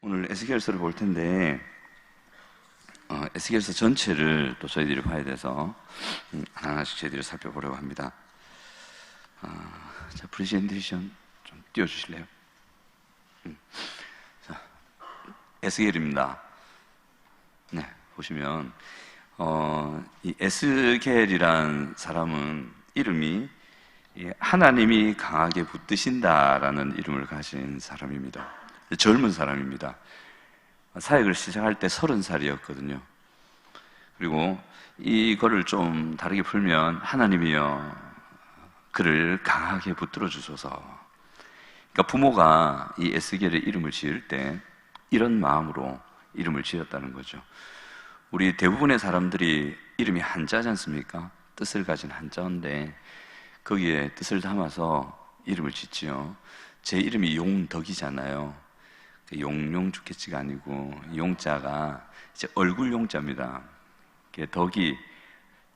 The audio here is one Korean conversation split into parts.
오늘 에스겔서를 볼 텐데 에스겔서 전체를 또 저희들이 봐야 돼서 하나하나씩 저희들이 살펴보려고 합니다. 자, 프레젠테이션 좀 띄워주실래요? 자, 에스겔입니다. 네, 보시면 이 에스겔이란 사람은 이름이 하나님이 강하게 붙드신다라는 이름을 가진 사람입니다. 젊은 사람입니다. 사역을 시작할 때 30살이었거든요. 그리고 이거를 좀 다르게 풀면 하나님이여 그를 강하게 붙들어 주소서. 그러니까 부모가 이 에스겔의 이름을 지을 때 이런 마음으로 이름을 지었다는 거죠. 우리 대부분의 사람들이 이름이 한자지 않습니까? 뜻을 가진 한자인데 거기에 뜻을 담아서 이름을 짓지요. 제 이름이 용덕이잖아요. 용용 죽겠지가 아니고 용자가 이제 얼굴 용자입니다. 덕이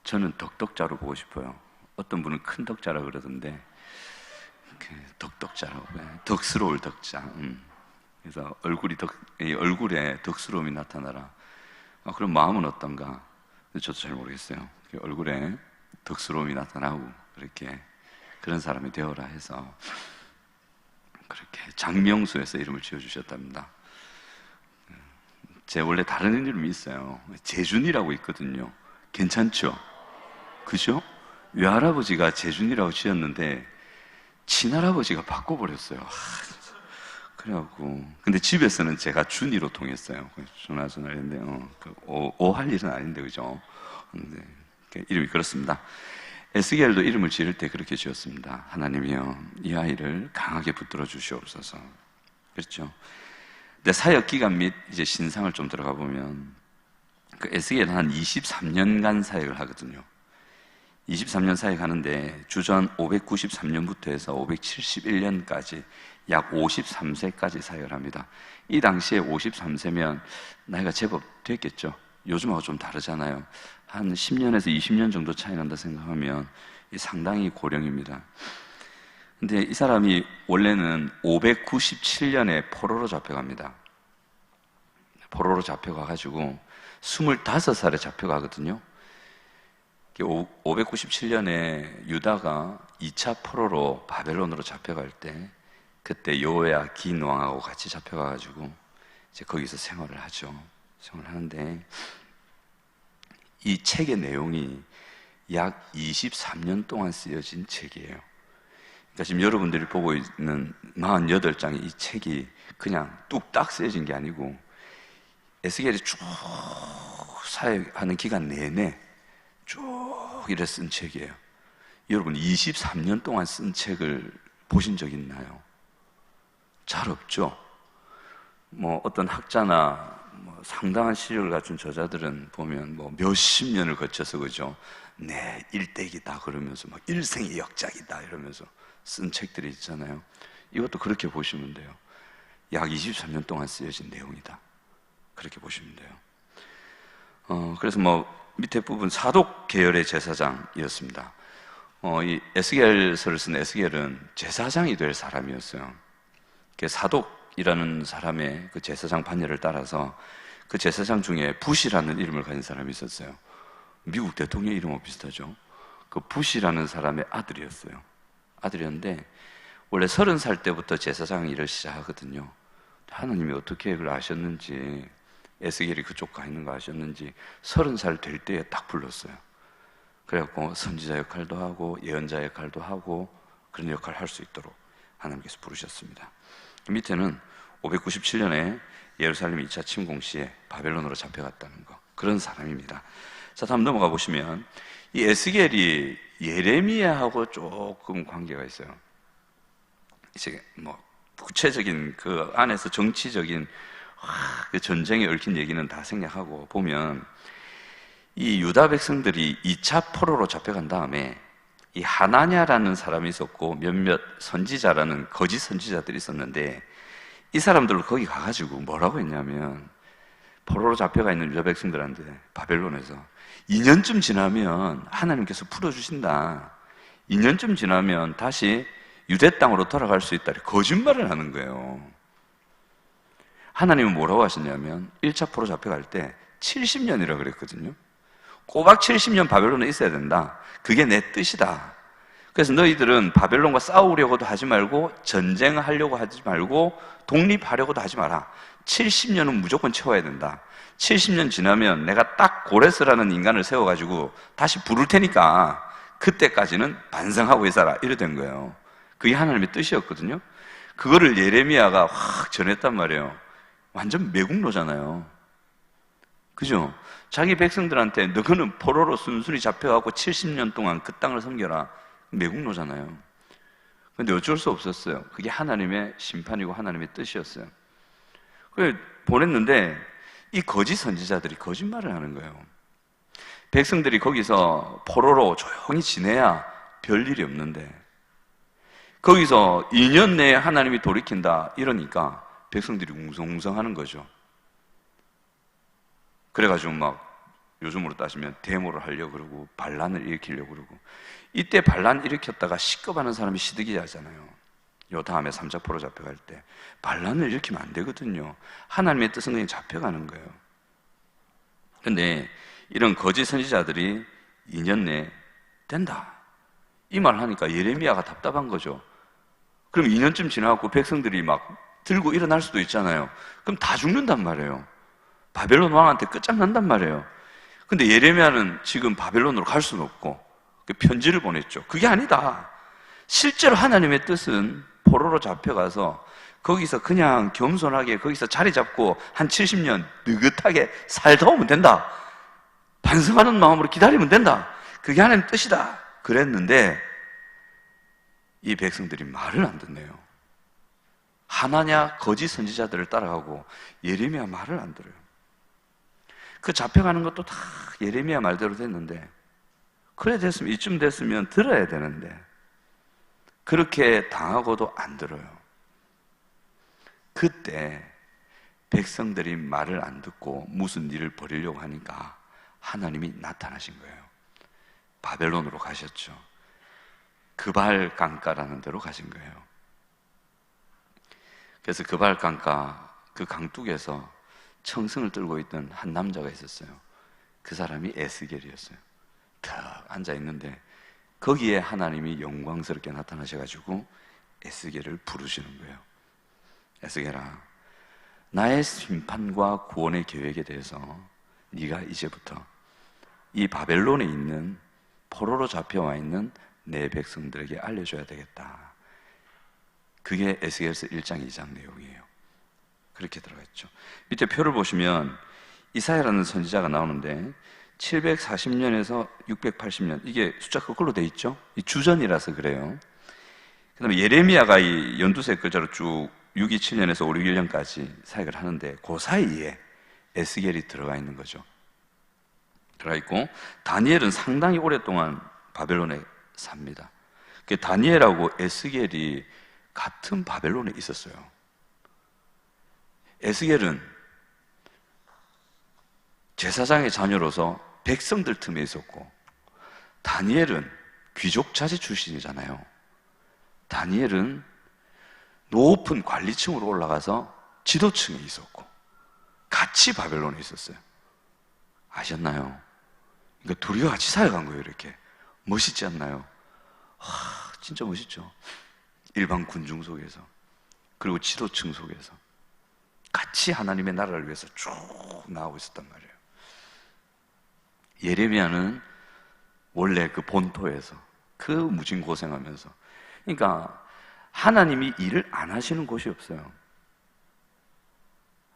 저는 덕덕자로 보고 싶어요. 어떤 분은 큰 덕자라 그러던데 덕덕자라고 덕스러울 덕자. 그래서 얼굴에 덕스러움이 나타나라. 그럼 마음은 어떤가? 저도 잘 모르겠어요. 얼굴에 덕스러움이 나타나고 그렇게 그런 사람이 되어라 해서 그렇게 장명수에서 이름을 지어주셨답니다. 제 원래 다른 이름이 있어요. 재준이라고 있거든요. 괜찮죠? 그죠? 외할아버지가 재준이라고 지었는데 친할아버지가 바꿔버렸어요. 그래갖고 근데 집에서는 제가 준이로 통했어요. 준아 했는데 오할 일은 아닌데 그죠? 근데 이름이 그렇습니다. 에스겔도 이름을 지을 때 그렇게 지었습니다. 하나님이여 이 아이를 강하게 붙들어 주시옵소서. 그렇죠? 근데 사역 기간 및 이제 신상을 좀 들어가 보면 그 에스겔은 한 23년간 사역을 하거든요. 23년 사역하는데 주전 593년부터 해서 571년까지 약 53세까지 사역을 합니다. 이 당시에 53세면 나이가 제법 됐겠죠. 요즘하고 좀 다르잖아요. 한 10년에서 20년 정도 차이 난다 생각하면 상당히 고령입니다. 근데 이 사람이 원래는 597년에 포로로 잡혀갑니다. 포로로 잡혀가가지고 25살에 잡혀가거든요. 597년에 유다가 2차 포로로 바벨론으로 잡혀갈 때 그때 여호야긴 왕하고 같이 잡혀가가지고 이제 거기서 생활을 하죠. 생활을 하는데 이 책의 내용이 약 23년 동안 쓰여진 책이에요. 그러니까 지금 여러분들이 보고 있는 48장의 이 책이 그냥 뚝딱 쓰여진 게 아니고 에스겔이 쭉 사역하는 기간 내내 쭉 이래 쓴 책이에요. 여러분 23년 동안 쓴 책을 보신 적 있나요? 잘 없죠? 어떤 학자나 상당한 시력을 갖춘 저자들은 보면 몇십 년을 거쳐서 그죠? 네, 일대기다 그러면서 일생의 역작이다 이러면서 쓴 책들이 있잖아요. 이것도 그렇게 보시면 돼요. 약 23년 동안 쓰여진 내용이다. 그렇게 보시면 돼요. 그래서 밑에 부분 사독 계열의 제사장이었습니다. 이 에스겔서를 쓴 에스겔은 제사장이 될 사람이었어요. 사독이라는 사람의 그 제사장 반열을 따라서 그 제사장 중에 붓이라는 이름을 가진 사람이 있었어요. 미국 대통령 이름하고 비슷하죠. 그 붓이라는 사람의 아들이었어요. 아들이었는데 원래 30살 때부터 제사장 일을 시작하거든요. 하나님이 어떻게 그걸 아셨는지 에스겔이 그쪽 가 있는 거 아셨는지 30살 될 때에 딱 불렀어요. 그래갖고 선지자 역할도 하고 예언자 역할도 하고 그런 역할을 할 수 있도록 하나님께서 부르셨습니다. 밑에는 597년에 예루살렘 2차 침공 시에 바벨론으로 잡혀갔다는 거, 그런 사람입니다. 자, 다음 넘어가 보시면 이 에스겔이 예레미야하고 조금 관계가 있어요. 이제 구체적인 그 안에서 정치적인 그 전쟁에 얽힌 얘기는 다 생략하고 보면 이 유다 백성들이 2차 포로로 잡혀간 다음에 이 하나냐라는 사람이 있었고 몇몇 선지자라는 거짓 선지자들이 있었는데 이 사람들로 거기 가가지고 뭐라고 했냐면 포로로 잡혀가 있는 유다 백성들한테 바벨론에서 2년쯤 지나면 하나님께서 풀어주신다. 2년쯤 지나면 다시 유대 땅으로 돌아갈 수 있다. 거짓말을 하는 거예요. 하나님은 뭐라고 하셨냐면 1차 포로 잡혀갈 때 70년이라고 그랬거든요. 꼬박 70년 바벨론에 있어야 된다. 그게 내 뜻이다. 그래서 너희들은 바벨론과 싸우려고도 하지 말고 전쟁하려고 하지 말고 독립하려고도 하지 마라. 70년은 무조건 채워야 된다. 70년 지나면 내가 딱 고레스라는 인간을 세워가지고 다시 부를 테니까 그때까지는 반성하고 있어라. 이래 된 거예요. 그게 하나님의 뜻이었거든요. 그거를 예레미야가 확 전했단 말이에요. 완전 매국노잖아요. 그죠? 자기 백성들한테 너희는 포로로 순순히 잡혀가고 70년 동안 그 땅을 섬겨라. 매국노잖아요. 근데 어쩔 수 없었어요. 그게 하나님의 심판이고 하나님의 뜻이었어요. 그래 보냈는데 이 거짓 선지자들이 거짓말을 하는 거예요. 백성들이 거기서 포로로 조용히 지내야 별일이 없는데 거기서 2년 내에 하나님이 돌이킨다 이러니까 백성들이 웅성웅성하는 거죠. 그래가지고 막 요즘으로 따지면 데모를 하려고 그러고 반란을 일으키려고 그러고, 이때 반란 일으켰다가 시급하는 사람이 시드기야잖아요. 요 다음에 3차 포로 잡혀갈 때 반란을 일으키면 안 되거든요. 하나님의 뜻은 그냥 잡혀가는 거예요. 근데 이런 거짓 선지자들이 2년 내에 된다 이 말 하니까 예레미야가 답답한 거죠. 그럼 2년쯤 지나고 백성들이 막 들고 일어날 수도 있잖아요. 그럼 다 죽는단 말이에요. 바벨론 왕한테 끝장난단 말이에요. 근데 예레미야는 지금 바벨론으로 갈 수는 없고 편지를 보냈죠. 그게 아니다. 실제로 하나님의 뜻은 포로로 잡혀가서 거기서 그냥 겸손하게 거기서 자리 잡고 한 70년 느긋하게 살다 오면 된다. 반성하는 마음으로 기다리면 된다. 그게 하나님의 뜻이다. 그랬는데 이 백성들이 말을 안 듣네요. 하나냐 거짓 선지자들을 따라가고 예레미야 말을 안 들어요. 그 잡혀가는 것도 다 예레미야 말대로 됐는데, 그래 됐으면 이쯤 됐으면 들어야 되는데 그렇게 당하고도 안 들어요. 그때 백성들이 말을 안 듣고 무슨 일을 벌이려고 하니까 하나님이 나타나신 거예요. 바벨론으로 가셨죠. 그발 강가라는 데로 가신 거예요. 그래서 그발 강가 그 강둑에서 청승을 들고 있던 한 남자가 있었어요. 그 사람이 에스겔이었어요. 탁 앉아 있는데 거기에 하나님이 영광스럽게 나타나셔가지고 에스겔을 부르시는 거예요. 에스겔아, 나의 심판과 구원의 계획에 대해서 네가 이제부터 이 바벨론에 있는 포로로 잡혀와 있는 내 백성들에게 알려줘야 되겠다. 그게 에스겔서 1장 2장 내용이에요. 그렇게 들어갔죠. 밑에 표를 보시면 이사야라는 선지자가 나오는데 740년에서 680년, 이게 숫자 거꾸로 돼 있죠. 이 주전이라서 그래요. 그 다음에 예레미야가 이 연두색 글자로 쭉 627년에서 561년까지 사역을 하는데 그 사이에 에스겔이 들어가 있는 거죠. 들어가 있고, 다니엘은 상당히 오랫동안 바벨론에 삽니다. 그 다니엘하고 에스겔이 같은 바벨론에 있었어요. 에스겔은 제사장의 자녀로서 백성들 틈에 있었고, 다니엘은 귀족 자제 출신이잖아요. 다니엘은 높은 관리층으로 올라가서 지도층에 있었고 같이 바벨론에 있었어요. 아셨나요? 그러니까 둘이가 같이 살아간 거예요. 이렇게 멋있지 않나요? 와, 진짜 멋있죠. 일반 군중 속에서, 그리고 지도층 속에서 같이 하나님의 나라를 위해서 쭉 나가고 있었단 말이에요. 예레미야는 원래 그 본토에서 그 무진 고생하면서, 그러니까 하나님이 일을 안 하시는 곳이 없어요.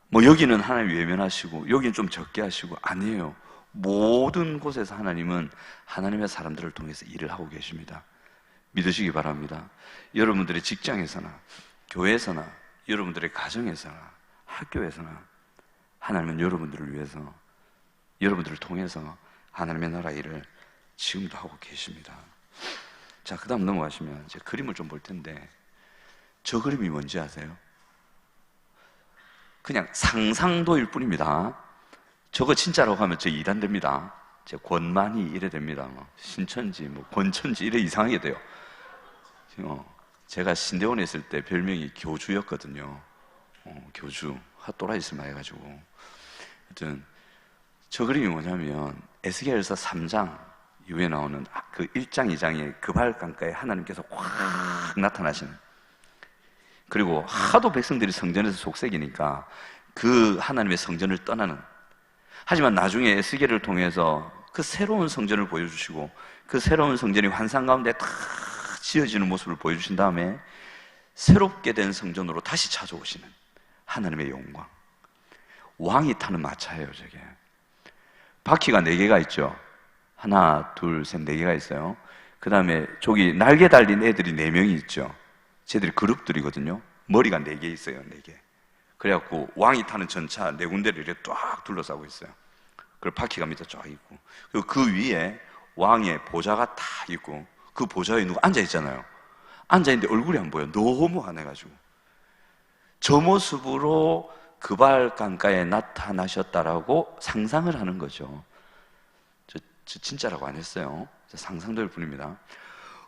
뭐 여기는 하나님 외면하시고 여기는 좀 적게 하시고, 아니에요. 모든 곳에서 하나님은 하나님의 사람들을 통해서 일을 하고 계십니다. 믿으시기 바랍니다. 여러분들의 직장에서나 교회에서나 여러분들의 가정에서나 학교에서나 하나님은 여러분들을 위해서, 여러분들을 통해서 하나님의 나라 일을 지금도 하고 계십니다. 자, 그 다음 넘어가시면 이제 그림을 좀 볼 텐데, 저 그림이 뭔지 아세요? 그냥 상상도일 뿐입니다. 저거 진짜라고 하면 저 이단됩니다. 제 권만이 이래 됩니다. 뭐 신천지, 뭐 권천지 이래 이상하게 돼요. 제가 신대원에 있을 때 별명이 교주였거든요. 교주. 또라이 짓을 많이 해가지고. 하여튼, 저 그림이 뭐냐면, 에스겔서 3장 이후에 나오는 그 1장, 2장의 그발강가에 하나님께서 확 나타나시는. 그리고 하도 백성들이 성전에서 속색이니까 그 하나님의 성전을 떠나는. 하지만 나중에 에스겔을 통해서 그 새로운 성전을 보여주시고 그 새로운 성전이 환상 가운데 다 지어지는 모습을 보여주신 다음에 새롭게 된 성전으로 다시 찾아오시는 하나님의 영광. 왕이 타는 마차예요, 저게. 바퀴가 4개가 있죠. 하나, 둘, 셋, 4개가 있어요. 그 다음에 저기 날개 달린 애들이 4명이 있죠. 쟤들이 그룹들이거든요. 머리가 4개 있어요, 4개. 그래갖고 왕이 타는 전차 4군데를 이렇게 쫙 둘러싸고 있어요. 그리고 바퀴가 밑에 쫙 있고, 그리고 그 위에 왕의 보좌가 다 있고, 그 보좌에 누가 앉아있잖아요. 앉아있는데 얼굴이 안 보여. 너무 환해가지고. 저 모습으로 그발 강가에 나타나셨다라고 상상을 하는 거죠. 저 진짜라고 안 했어요. 상상될 뿐입니다.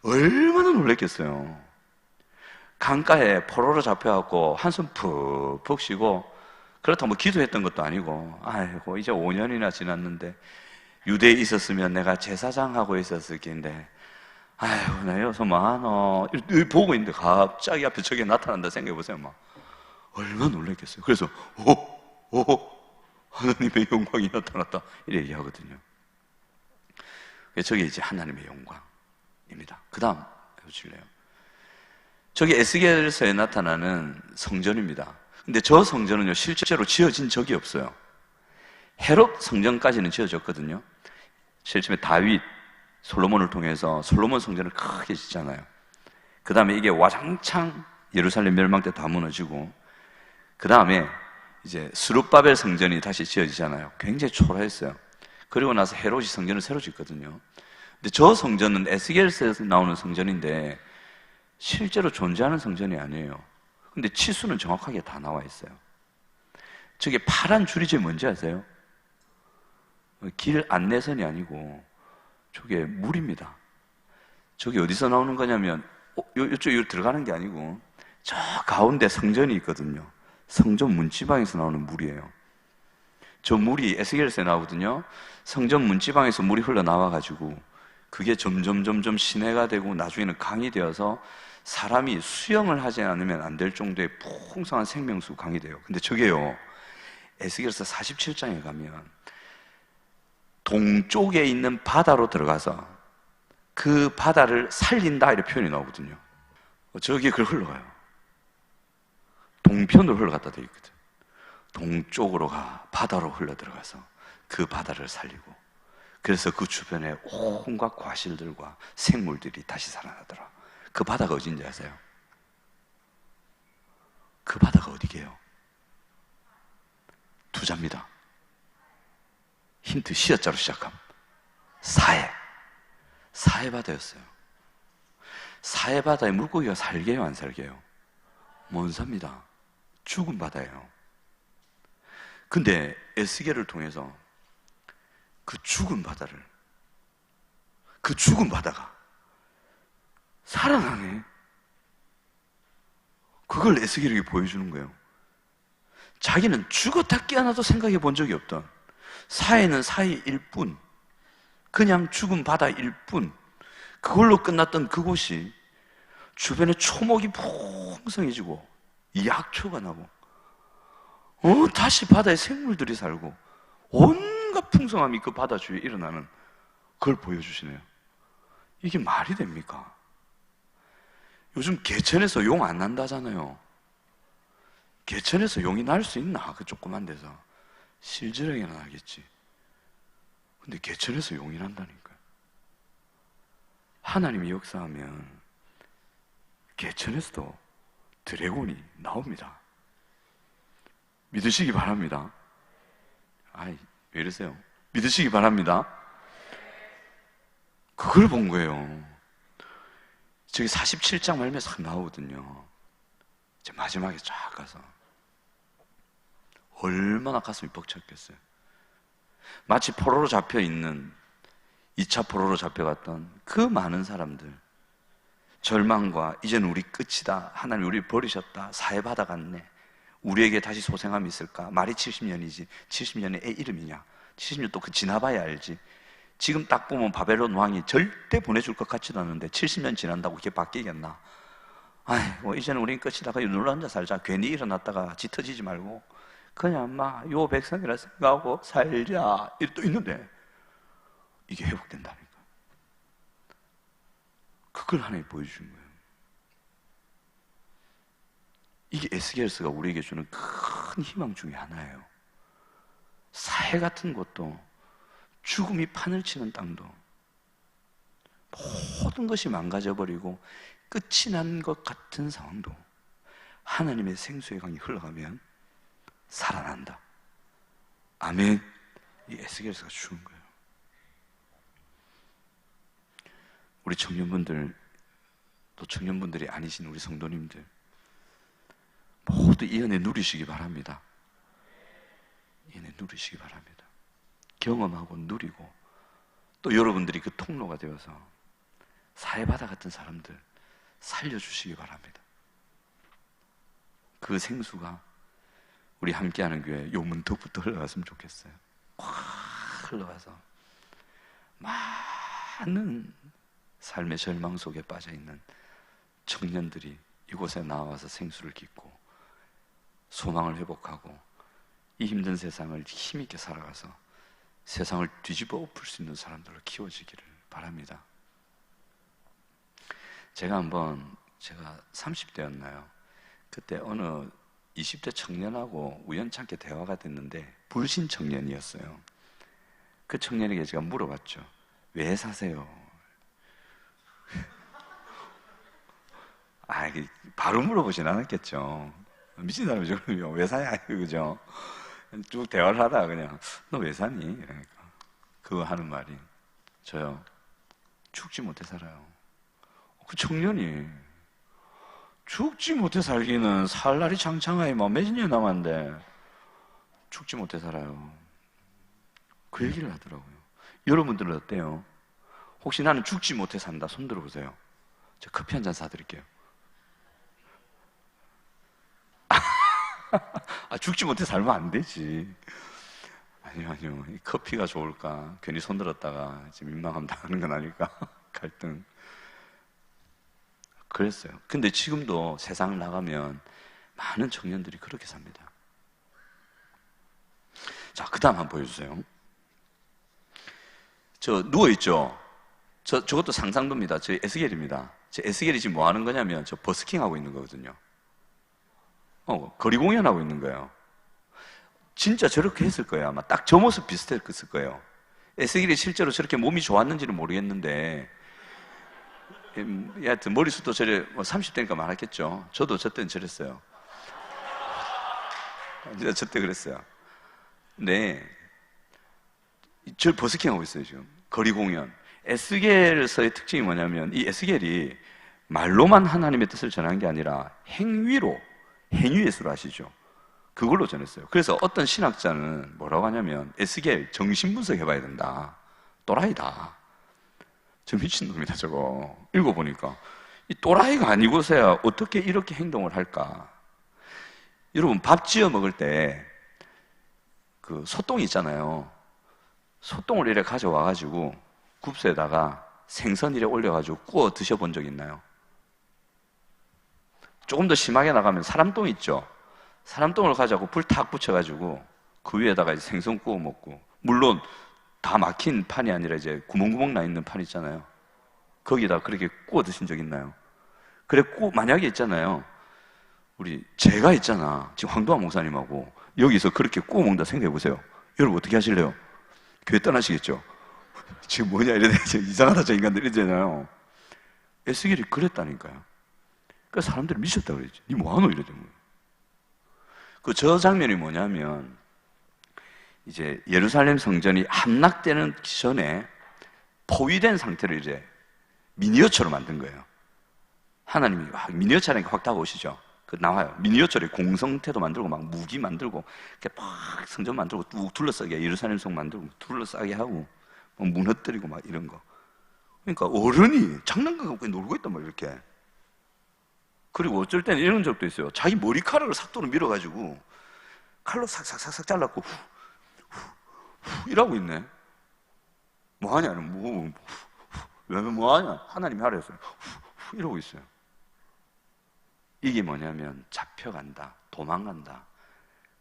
얼마나 놀랬겠어요. 강가에 포로로 잡혀갖고 한숨 푹푹 쉬고, 그렇다고 뭐 기도했던 것도 아니고, 아이고 이제 5년이나 지났는데 유대에 있었으면 내가 제사장 하고 있었을 텐데, 아이고 나 여기서 뭐하노 보고 있는데 갑자기 앞에 저게 나타난다 생각해보세요. 막 얼마나 놀랐겠어요. 그래서 하나님의 영광이 나타났다 이렇게 얘기하거든요. 저게 이제 하나님의 영광입니다. 그 다음 해보실래요? 저게 에스겔서에 나타나는 성전입니다. 근데 저 성전은요, 실제로 지어진 적이 없어요. 헤롯 성전까지는 지어졌거든요. 실제 다윗, 솔로몬을 통해서 솔로몬 성전을 크게 짓잖아요. 그 다음에 이게 와장창 예루살렘 멸망 때 다 무너지고, 그 다음에 이제 스룹바벨 성전이 다시 지어지잖아요. 굉장히 초라했어요. 그리고 나서 헤롯이 성전을 새로 짓거든요. 근데 저 성전은 에스겔서에서 나오는 성전인데 실제로 존재하는 성전이 아니에요. 근데 치수는 정확하게 다 나와 있어요. 저게 파란 줄이 제 뭔지 아세요? 길 안내선이 아니고 저게 물입니다. 저게 어디서 나오는 거냐면 이쪽으로 들어가는 게 아니고 저 가운데 성전이 있거든요. 성전 문지방에서 나오는 물이에요. 저 물이 에스겔서에 나오거든요. 성전 문지방에서 물이 흘러나와가지고 그게 점점 시내가 되고 나중에는 강이 되어서 사람이 수영을 하지 않으면 안 될 정도의 풍성한 생명수 강이 돼요. 근데 저게요, 에스겔서 47장에 가면 동쪽에 있는 바다로 들어가서 그 바다를 살린다 이렇게 표현이 나오거든요. 저기 그걸 흘러가요. 동편으로 흘러갔다 돼 있거든. 동쪽으로 바다로 흘러 들어가서 그 바다를 살리고, 그래서 그 주변에 온갖 과실들과 생물들이 다시 살아나더라. 그 바다가 어딘지 아세요? 그 바다가 어디게요? 2자입니다. 힌트 시어자로 시작함. 사해 바다였어요. 사해 바다에 물고기가 살게요, 안 살게요? 못 삽니다. 죽은 바다예요. 근데 에스겔을 통해서 그 죽은 바다가 살아나네. 그걸 에스겔에게 보여주는 거예요. 자기는 죽었다 깨어나도 생각해 본 적이 없던, 사해는 사해일 뿐, 그냥 죽은 바다일 뿐, 그걸로 끝났던 그곳이 주변에 초목이 풍성해지고 약초가 나고 다시 바다에 생물들이 살고 온갖 풍성함이 그 바다 주위에 일어나는, 그걸 보여주시네요. 이게 말이 됩니까? 요즘 개천에서 용 안 난다잖아요. 개천에서 용이 날 수 있나? 그 조그만 데서 실지렁이나 나겠지. 근데 개천에서 용이 난다니까요. 하나님이 역사하면 개천에서도 드래곤이 나옵니다. 믿으시기 바랍니다. 아이, 왜 이러세요? 믿으시기 바랍니다. 그걸 본 거예요. 저기 47장 말미에 싹 나오거든요. 이제 마지막에 쫙 가서 얼마나 가슴이 벅찼겠어요. 마치 포로로 잡혀있는, 2차 포로로 잡혀갔던 그 많은 사람들, 절망과 이제는 우리 끝이다, 하나님 우리를 버리셨다, 사해바다 같네, 우리에게 다시 소생함이 있을까? 말이 70년이지 70년의 애 이름이냐? 70년 또 그 지나봐야 알지. 지금 딱 보면 바벨론 왕이 절대 보내줄 것 같지도 않은데 70년 지난다고 이게 바뀌겠나? 아이고 이제는 우린 끝이다. 그냥 눌러 앉아 살자. 괜히 일어났다가 짙어지지 말고 그냥 막 요 백성이라 생각하고 살자. 이게 또 있는데 이게 회복된다니까. 그걸 하나님 보여주는 거예요. 이게 에스겔서가 우리에게 주는 큰 희망 중에 하나예요. 사해 같은 곳도, 죽음이 판을 치는 땅도, 모든 것이 망가져버리고 끝이 난 것 같은 상황도 하나님의 생수의 강이 흘러가면 살아난다. 아멘. 이 에스겔서가 주는 거예요. 우리 청년분들, 또 청년분들이 아니신 우리 성도님들 모두 이 은혜 누리시기 바랍니다. 이 은혜 누리시기 바랍니다. 경험하고 누리고, 또 여러분들이 그 통로가 되어서 사해바다 같은 사람들 살려주시기 바랍니다. 그 생수가 우리 함께하는 교회 요 문턱부터 흘러갔으면 좋겠어요. 확 흘러가서 많은 삶의 절망 속에 빠져있는 청년들이 이곳에 나와서 생수를 깃고 소망을 회복하고 이 힘든 세상을 힘있게 살아가서 세상을 뒤집어 엎을 수 있는 사람들로 키워지기를 바랍니다. 제가 30대였나요? 그때 어느 20대 청년하고 우연찮게 대화가 됐는데 불신 청년이었어요. 그 청년에게 제가 물어봤죠. 왜 사세요? 바로 물어보진 않았겠죠. 미친 사람이죠. 그러면 왜 사냐? 그죠? 쭉 대화를 하다가 그냥 너 왜 사니? 그러니까 그거 하는 말이 저요 죽지 못해 살아요. 그 청년이 죽지 못해 살기는 살 날이 장창하에 뭐 몇십 년 남았는데 죽지 못해 살아요. 그 얘기를 하더라고요. 여러분들은 어때요? 혹시 나는 죽지 못해 산다 손 들어보세요. 제가 커피 한 잔 사드릴게요. 죽지 못해 살면 안 되지. 아니요. 이 커피가 좋을까? 괜히 손 들었다가 지금 민망함 당하는 건 아닐까? 갈등. 그랬어요. 근데 지금도 세상 나가면 많은 청년들이 그렇게 삽니다. 자, 그 다음 한번 보여주세요. 저 누워있죠? 저것도 상상도입니다. 저 에스겔입니다. 저 에스겔이 지금 뭐 하는 거냐면 저 버스킹 하고 있는 거거든요. 거리 공연하고 있는 거예요. 진짜 저렇게 했을 거예요. 아마 딱 저 모습 비슷했을 거예요. 에스겔이 실제로 저렇게 몸이 좋았는지는 모르겠는데, 하여튼 머리숱도 저래 30대니까 많았겠죠. 저도 저 때는 저랬어요. 진짜 저 때 그랬어요. 네, 저 버스킹 하고 있어요 지금. 거리 공연. 에스겔서의 특징이 뭐냐면 이 에스겔이 말로만 하나님의 뜻을 전한 게 아니라 행위로, 행위예술 아시죠? 그걸로 전했어요. 그래서 어떤 신학자는 뭐라고 하냐면 에스겔 정신분석 해봐야 된다. 또라이다. 저 미친놈이다 저거. 읽어보니까 이 또라이가 아니고서야 어떻게 이렇게 행동을 할까. 여러분 밥 지어 먹을 때 그 소똥이 있잖아요. 소똥을 이렇게 가져와가지고 굽스에다가 생선 이렇게 올려가지고 구워 드셔본 적 있나요? 조금 더 심하게 나가면 사람똥 있죠? 사람똥을 가져가고 불 탁 붙여가지고 그 위에다가 이제 생선 구워 먹고, 물론 다 막힌 판이 아니라 이제 구멍구멍 나 있는 판 있잖아요. 거기다 그렇게 구워 드신 적 있나요? 그래, 만약에 있잖아요. 우리 제가 있잖아. 지금 황도환 목사님하고 여기서 그렇게 구워 먹는다 생각해 보세요. 여러분 어떻게 하실래요? 교회 떠나시겠죠? 지금 뭐냐 이러다 이상하다 저 인간들 이러잖아요. 에스겔이 그랬다니까요. 그래서 사람들이 미쳤다 그랬지. 니 뭐하노 이러더니. 저 장면이 뭐냐면 이제 예루살렘 성전이 함락되는 전에 포위된 상태를 이제 미니어처로 만든 거예요. 하나님이 미니어처라는 게 확 다가오시죠. 나와요. 미니어처를 공성태도 만들고 막 무기 만들고 이렇게 막 성전 만들고 뚝 둘러싸게 예루살렘 성 만들고 둘러싸게 하고 막 무너뜨리고 막 이런 거. 그러니까 어른이 장난감 갖고 놀고 있단 말이에요. 이렇게. 그리고 어쩔 때는 이런 적도 있어요. 자기 머리카락을 삭도로 밀어가지고 칼로 삭삭삭삭 잘랐고 후 이러고 있네. 뭐하냐? 왜 뭐하냐? 하나님이 하라 했어요. 후 이러고 있어요. 이게 뭐냐면 잡혀간다, 도망간다,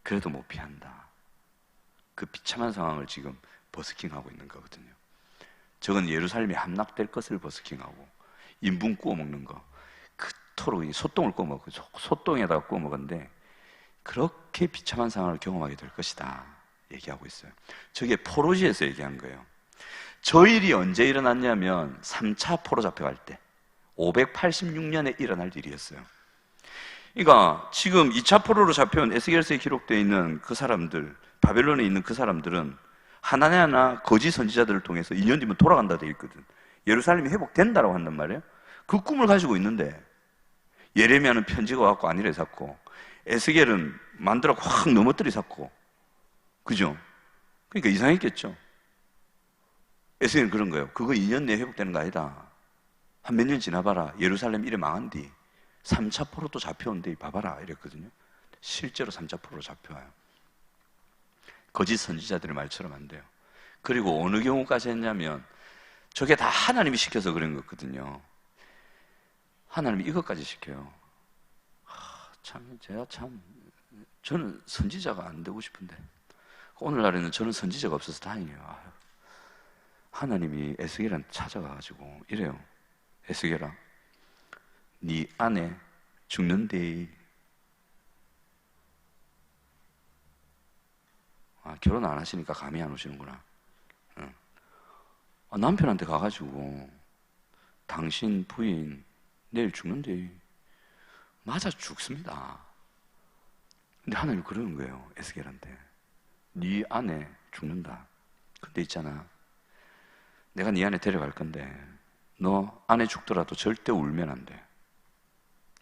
그래도 못 피한다. 그 비참한 상황을 지금 버스킹하고 있는 거거든요. 저건 예루살렘이 함락될 것을 버스킹하고 인분 구워 먹는 거, 그토록 소똥을 구워 먹고 소똥에다가 구워 먹었는데 그렇게 비참한 상황을 경험하게 될 것이다 얘기하고 있어요. 저게 포로지에서 얘기한 거예요. 저 일이 언제 일어났냐면 3차 포로 잡혀갈 때 586년에 일어날 일이었어요. 그러니까 지금 2차 포로로 잡혀온 에스겔서에 기록되어 있는 그 사람들, 바벨론에 있는 그 사람들은 하나하나 거짓 선지자들을 통해서 2년 뒤면 돌아간다 되어 있거든. 예루살렘이 회복된다라고 한단 말이에요. 그 꿈을 가지고 있는데 예레미야는 편지가 왔고 안일해 샀고, 에스겔은 만들어 확 넘어뜨리 샀고, 그죠? 그러니까 이상했겠죠. 에스겔은 그런 거예요. 그거 2년 내에 회복되는 거 아니다. 한 몇 년 지나봐라. 예루살렘 이래 망한 뒤 3차 포로 또 잡혀온대. 봐봐라 이랬거든요. 실제로 3차 포로로 잡혀와요. 거짓 선지자들의 말처럼 안 돼요. 그리고 어느 경우까지 했냐면 저게 다 하나님이 시켜서 그런 거거든요. 하나님이 이것까지 시켜요. 저는 선지자가 안 되고 싶은데 오늘날에는 저는 선지자가 없어서 다행이에요. 하나님이 에스겔한테 찾아가가지고 이래요. 에스겔아, 네 아내 죽는데. 결혼 안 하시니까 감이 안 오시는구나. 남편한테 가가지고 당신 부인 내일 죽는데. 맞아 죽습니다. 근데 하나님이 그러는 거예요. 에스겔한테 네 아내 죽는다. 근데 있잖아, 내가 네 아내 데려갈 건데 너 아내 죽더라도 절대 울면 안 돼.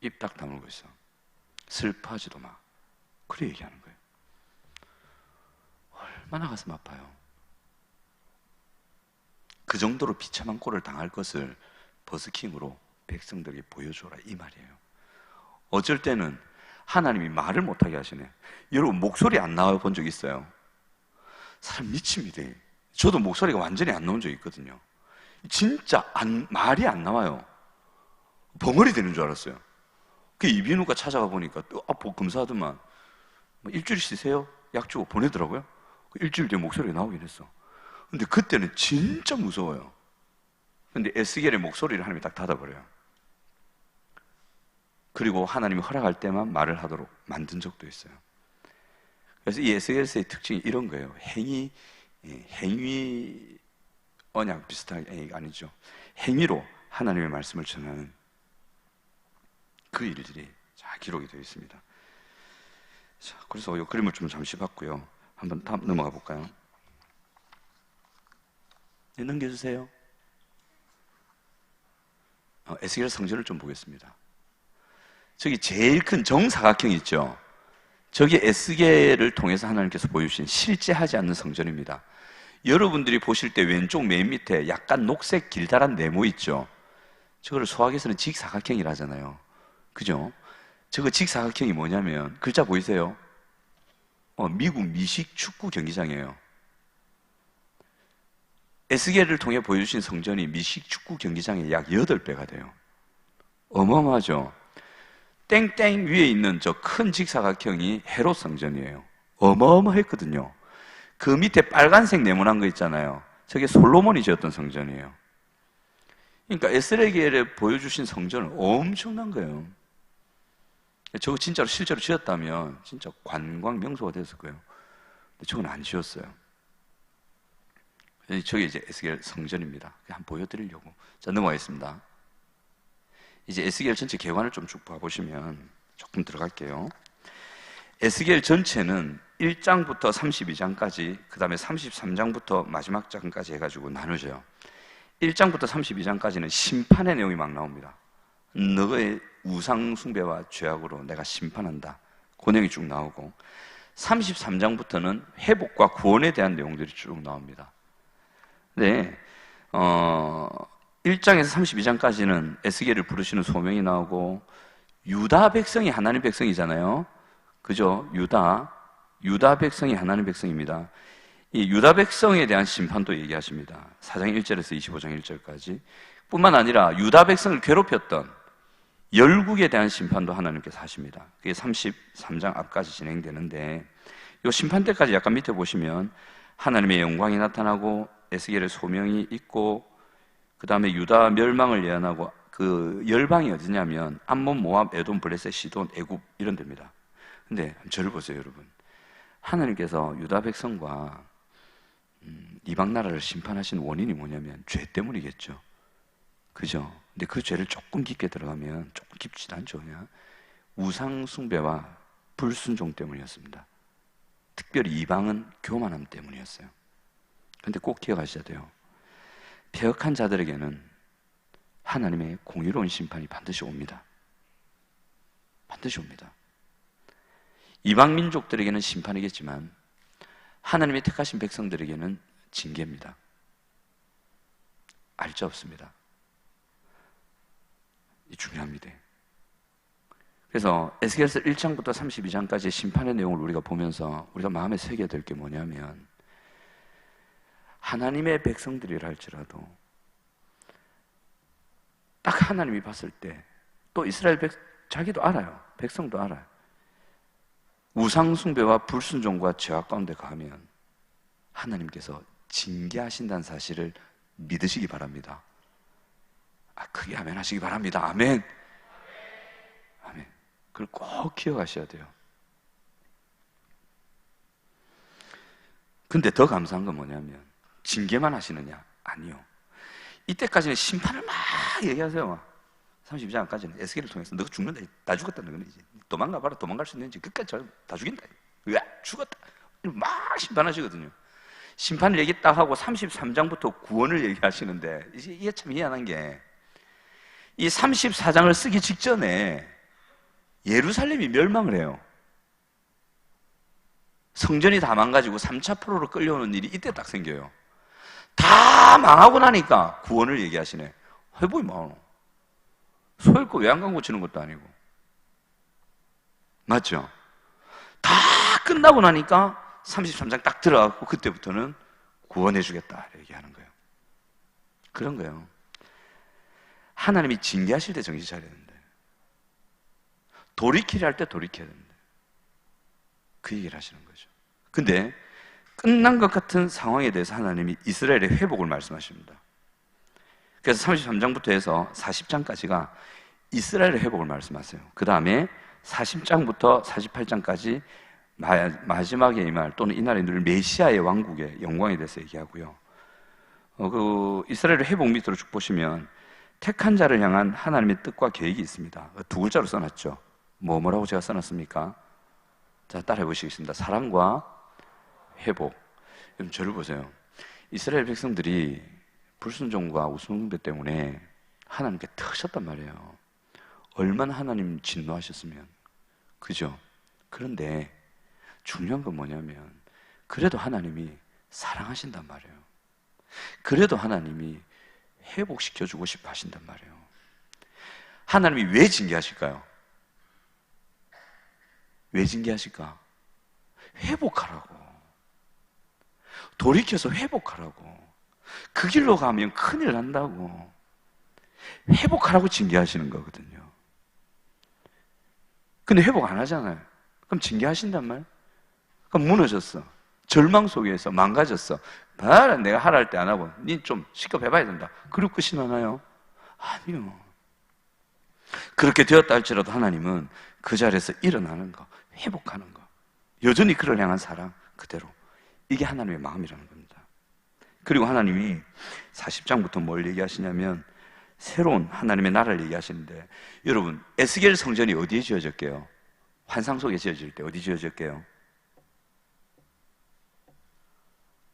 입 딱 다물고 있어. 슬퍼하지도 마. 그래 얘기하는 거예요. 얼마나 가슴 아파요. 그 정도로 비참한 꼴을 당할 것을 버스킹으로 백성들에게 보여줘라 이 말이에요. 어쩔 때는 하나님이 말을 못하게 하시네. 여러분 목소리 안 나와 본 적 있어요? 사람 미칩니다. 저도 목소리가 완전히 안 나온 적 있거든요. 진짜 말이 안 나와요. 벙어리 되는 줄 알았어요. 그 이비인후과 찾아가 보니까 검사하더만 일주일 쉬세요? 약 주고 보내더라고요. 일주일 뒤에 목소리가 나오긴 했어. 근데 그때는 진짜 무서워요. 근데 에스겔의 목소리를 하나님이 딱 닫아버려요. 그리고 하나님이 허락할 때만 말을 하도록 만든 적도 있어요. 그래서 이 에스겔서의 특징이 이런 거예요. 행위 언약 비슷하게 아니죠. 행위로 하나님의 말씀을 전하는 그 일들이 잘 기록이 되어 있습니다. 자, 그래서 이 그림을 좀 잠시 봤고요. 한번 다음 넘어가 볼까요? 네, 넘겨주세요. 에스겔 성전을 좀 보겠습니다. 저기 제일 큰 정사각형 있죠? 저게 에스겔을 통해서 하나님께서 보여주신 실제 하지 않는 성전입니다. 여러분들이 보실 때 왼쪽 맨 밑에 약간 녹색 길다란 네모 있죠? 저거를 소학에서는 직사각형이라 하잖아요. 그죠? 저거 직사각형이 뭐냐면 글자 보이세요? 미국 미식 축구 경기장이에요. 에스겔을 통해 보여주신 성전이 미식 축구 경기장의 약 8배가 돼요. 어마어마하죠? 땡땡 위에 있는 저 큰 직사각형이 헤롯 성전이에요. 어마어마했거든요. 그 밑에 빨간색 네모난 거 있잖아요. 저게 솔로몬이 지었던 성전이에요. 그러니까 에스겔에 보여주신 성전은 엄청난 거예요. 저거 진짜로 실제로 지었다면 진짜 관광 명소가 됐을 거예요. 근데 저건 안 지었어요. 저게 이제 에스겔 성전입니다. 한번 보여드리려고. 자, 넘어가겠습니다. 이제 에스겔 전체 개관을 좀 쭉 봐보시면 조금 들어갈게요. 에스겔 전체는 1장부터 32장까지, 그 다음에 33장부터 마지막 장까지 해가지고 나누죠. 1장부터 32장까지는 심판의 내용이 막 나옵니다. 너의 우상 숭배와 죄악으로 내가 심판한다. 그 내용이 쭉 나오고, 33장부터는 회복과 구원에 대한 내용들이 쭉 나옵니다. 네, 1장에서 32장까지는 에스겔을 부르시는 소명이 나오고 유다 백성이 하나님 백성이잖아요. 그죠? 유다 백성이 하나님 백성입니다. 이 유다 백성에 대한 심판도 얘기하십니다. 4장 1절에서 25장 1절까지. 뿐만 아니라 유다 백성을 괴롭혔던 열국에 대한 심판도 하나님께서 하십니다. 그게 33장 앞까지 진행되는데, 이 심판 때까지 약간 밑에 보시면 하나님의 영광이 나타나고 에스겔의 소명이 있고, 그 다음에 유다 멸망을 예언하고, 그 열방이 어디냐면 암몬, 모압, 에돔, 블레셋, 시돈, 애굽 이런 데입니다. 근데 저를 보세요, 여러분. 하나님께서 유다 백성과 이방 나라를 심판하신 원인이 뭐냐면 죄 때문이겠죠. 그죠? 근데 그 죄를 조금 깊게 들어가면 조금 깊지도 않죠. 그냥 우상 숭배와 불순종 때문이었습니다. 특별히 이방은 교만함 때문이었어요. 근데 꼭 기억하셔야 돼요. 패역한 자들에게는 하나님의 공의로운 심판이 반드시 옵니다. 반드시 옵니다. 이방 민족들에게는 심판이겠지만 하나님의 택하신 백성들에게는 징계입니다. 알자 없습니다. 이 중요합니다. 그래서 에스겔서 1장부터 32장까지의 심판의 내용을 우리가 보면서 우리가 마음에 새겨야 될 게 뭐냐면, 하나님의 백성들이라 할지라도 딱 하나님이 봤을 때, 또 이스라엘 자기도 알아요. 백성도 알아요. 우상 숭배와 불순종과 죄악 가운데 가면 하나님께서 징계하신다는 사실을 믿으시기 바랍니다. 크게 아멘 하시기 바랍니다. 아멘. 아멘. 그걸 꼭 기억하셔야 돼요. 근데 더 감사한 건 뭐냐면, 징계만 하시느냐? 아니요. 이때까지는 심판을 막 얘기하세요. 32장까지는 에스겔을 통해서 너가 죽는다, 다 죽었다, 너는 이제 도망가 봐라, 도망갈 수 있는지 끝까지 다 죽인다, 죽었다, 막 심판하시거든요. 심판을 얘기 딱 하고 33장부터 구원을 얘기하시는데, 이게 참 희한한 게, 이 34장을 쓰기 직전에 예루살렘이 멸망을 해요. 성전이 다 망가지고 3차 포로로 끌려오는 일이 이때 딱 생겨요. 다 망하고 나니까 구원을 얘기하시네. 회복이 많어. 소일거 외양간 고치는 것도 아니고. 맞죠? 다 끝나고 나니까 33장 딱 들어가고 그때부터는 구원해 주겠다 얘기하는 거예요. 그런 거예요. 하나님이 징계하실 때 정신 차려야 되는데, 돌이키려 할 때 돌이켜야 되는데, 그 얘기를 하시는 거죠. 근데 끝난 것 같은 상황에 대해서 하나님이 이스라엘의 회복을 말씀하십니다. 그래서 33장부터 해서 40장까지가 이스라엘의 회복을 말씀하세요. 그 다음에 40장부터 48장까지 마지막에 임할, 또는 이날에 누릴 메시아의 왕국의 영광에 대해서 얘기하고요. 그 이스라엘의 회복 밑으로 쭉 보시면 택한 자를 향한 하나님의 뜻과 계획이 있습니다. 두 글자로 써놨죠. 뭐라고 제가 써놨습니까? 자, 따라해 보시겠습니다. 사랑과 회복. 여러분, 저를 보세요. 이스라엘 백성들이 불순종과 우상숭배 때문에 하나님께 터졌단 말이에요. 얼마나 하나님 진노하셨으면. 그죠? 그런데 중요한 건 뭐냐면, 그래도 하나님이 사랑하신단 말이에요. 그래도 하나님이 회복시켜주고 싶어 하신단 말이에요. 하나님이 왜 징계하실까요? 왜 징계하실까? 회복하라고. 돌이켜서 회복하라고. 그 길로 가면 큰일 난다고. 회복하라고 징계하시는 거거든요. 근데 회복 안 하잖아요. 그럼 징계하신단 말? 그럼 무너졌어. 절망 속에서 망가졌어. 봐라, 내가 하라 할 때 안 하고 니 좀 시급 해봐야 된다. 그리고 끝이 나나요? 아니요. 그렇게 되었다 할지라도 하나님은 그 자리에서 일어나는 거, 회복하는 거, 여전히 그를 향한 사랑 그대로, 이게 하나님의 마음이라는 겁니다. 그리고 하나님이 40장부터 뭘 얘기하시냐면 새로운 하나님의 나라를 얘기하시는데, 여러분, 에스겔 성전이 어디에 지어졌게요? 환상 속에 지어질 때 어디 지어졌게요?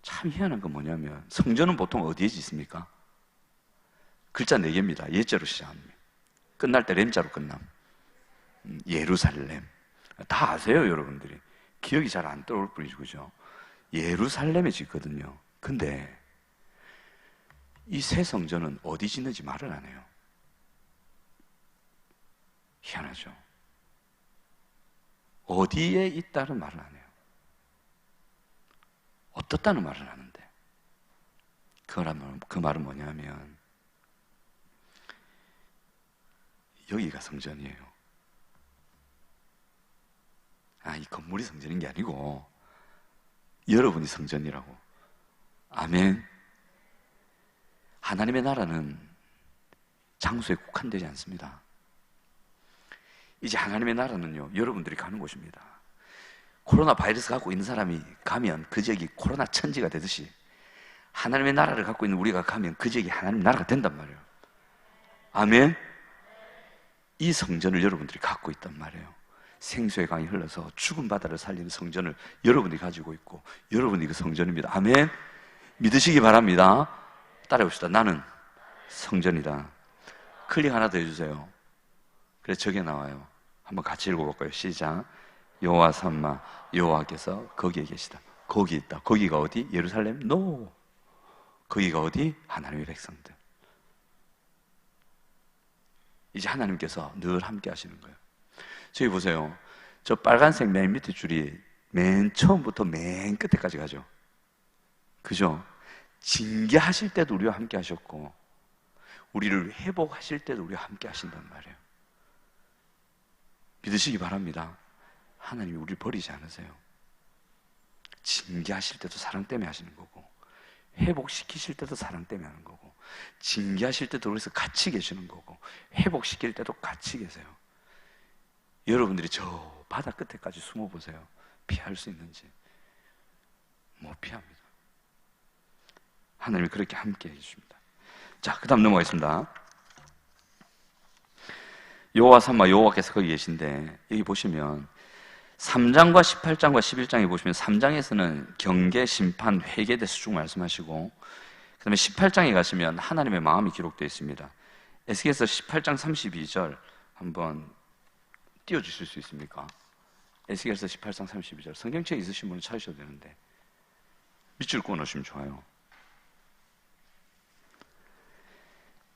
참 희한한 건 뭐냐면, 성전은 보통 어디에 짓습니까? 글자 4개입니다. 예자로 시작합니다. 끝날 때 렘자로 끝남. 예루살렘. 다 아세요, 여러분들이. 기억이 잘 안 떠올 뿐이죠, 그죠? 예루살렘에 짓거든요. 근데 이 새 성전은 어디 짓는지 말을 안 해요. 희한하죠. 어디에 있다는 말을 안 해요. 어떻다는 말을 하는데, 그 말은 뭐냐면 여기가 성전이에요. 이 건물이 성전인 게 아니고 여러분이 성전이라고. 아멘. 하나님의 나라는 장소에 국한되지 않습니다. 이제 하나님의 나라는요, 여러분들이 가는 곳입니다. 코로나 바이러스 갖고 있는 사람이 가면 그 지역이 코로나 천지가 되듯이 하나님의 나라를 갖고 있는 우리가 가면 그 지역이 하나님의 나라가 된단 말이에요. 아멘. 이 성전을 여러분들이 갖고 있단 말이에요. 생수의 강이 흘러서 죽은 바다를 살리는 성전을 여러분이 가지고 있고, 여러분이 그 성전입니다. 아멘. 믿으시기 바랍니다. 따라해봅시다. 나는 성전이다. 클릭 하나 더 해주세요. 그래서 저게 나와요. 한번 같이 읽어볼까요? 시작. 여호와 삼마, 여호와께서 거기에 계시다. 거기 있다. 거기가 어디? 예루살렘? No. 거기가 어디? 하나님의 백성들. 이제 하나님께서 늘 함께 하시는 거예요. 저기 보세요. 저 빨간색 맨 밑에 줄이 맨 처음부터 맨 끝에까지 가죠. 그죠? 징계하실 때도 우리와 함께 하셨고, 우리를 회복하실 때도 우리와 함께 하신단 말이에요. 믿으시기 바랍니다. 하나님이 우리를 버리지 않으세요. 징계하실 때도 사랑 때문에 하시는 거고, 회복시키실 때도 사랑 때문에 하는 거고, 징계하실 때도 그래서 같이 계시는 거고, 회복시킬 때도 같이 계세요. 여러분들이 저 바다 끝에까지 숨어보세요. 피할 수 있는지. 못 피합니다. 하나님이 그렇게 함께 해주십니다. 자, 그 다음 넘어가겠습니다. 여호와 삼마, 여호와께서 거기 계신데, 여기 보시면 3장과 18장과 11장에 보시면 3장에서는 경계, 심판, 회개에 대해서 쭉 말씀하시고, 그 다음에 18장에 가시면 하나님의 마음이 기록되어 있습니다. 에스겔서 18장 32절 한번 띄워주실 수 있습니까? 에스겔서 18장 32절. 성경책 있으신 분은 찾으셔도 되는데 밑줄 그어 놓으시면 좋아요.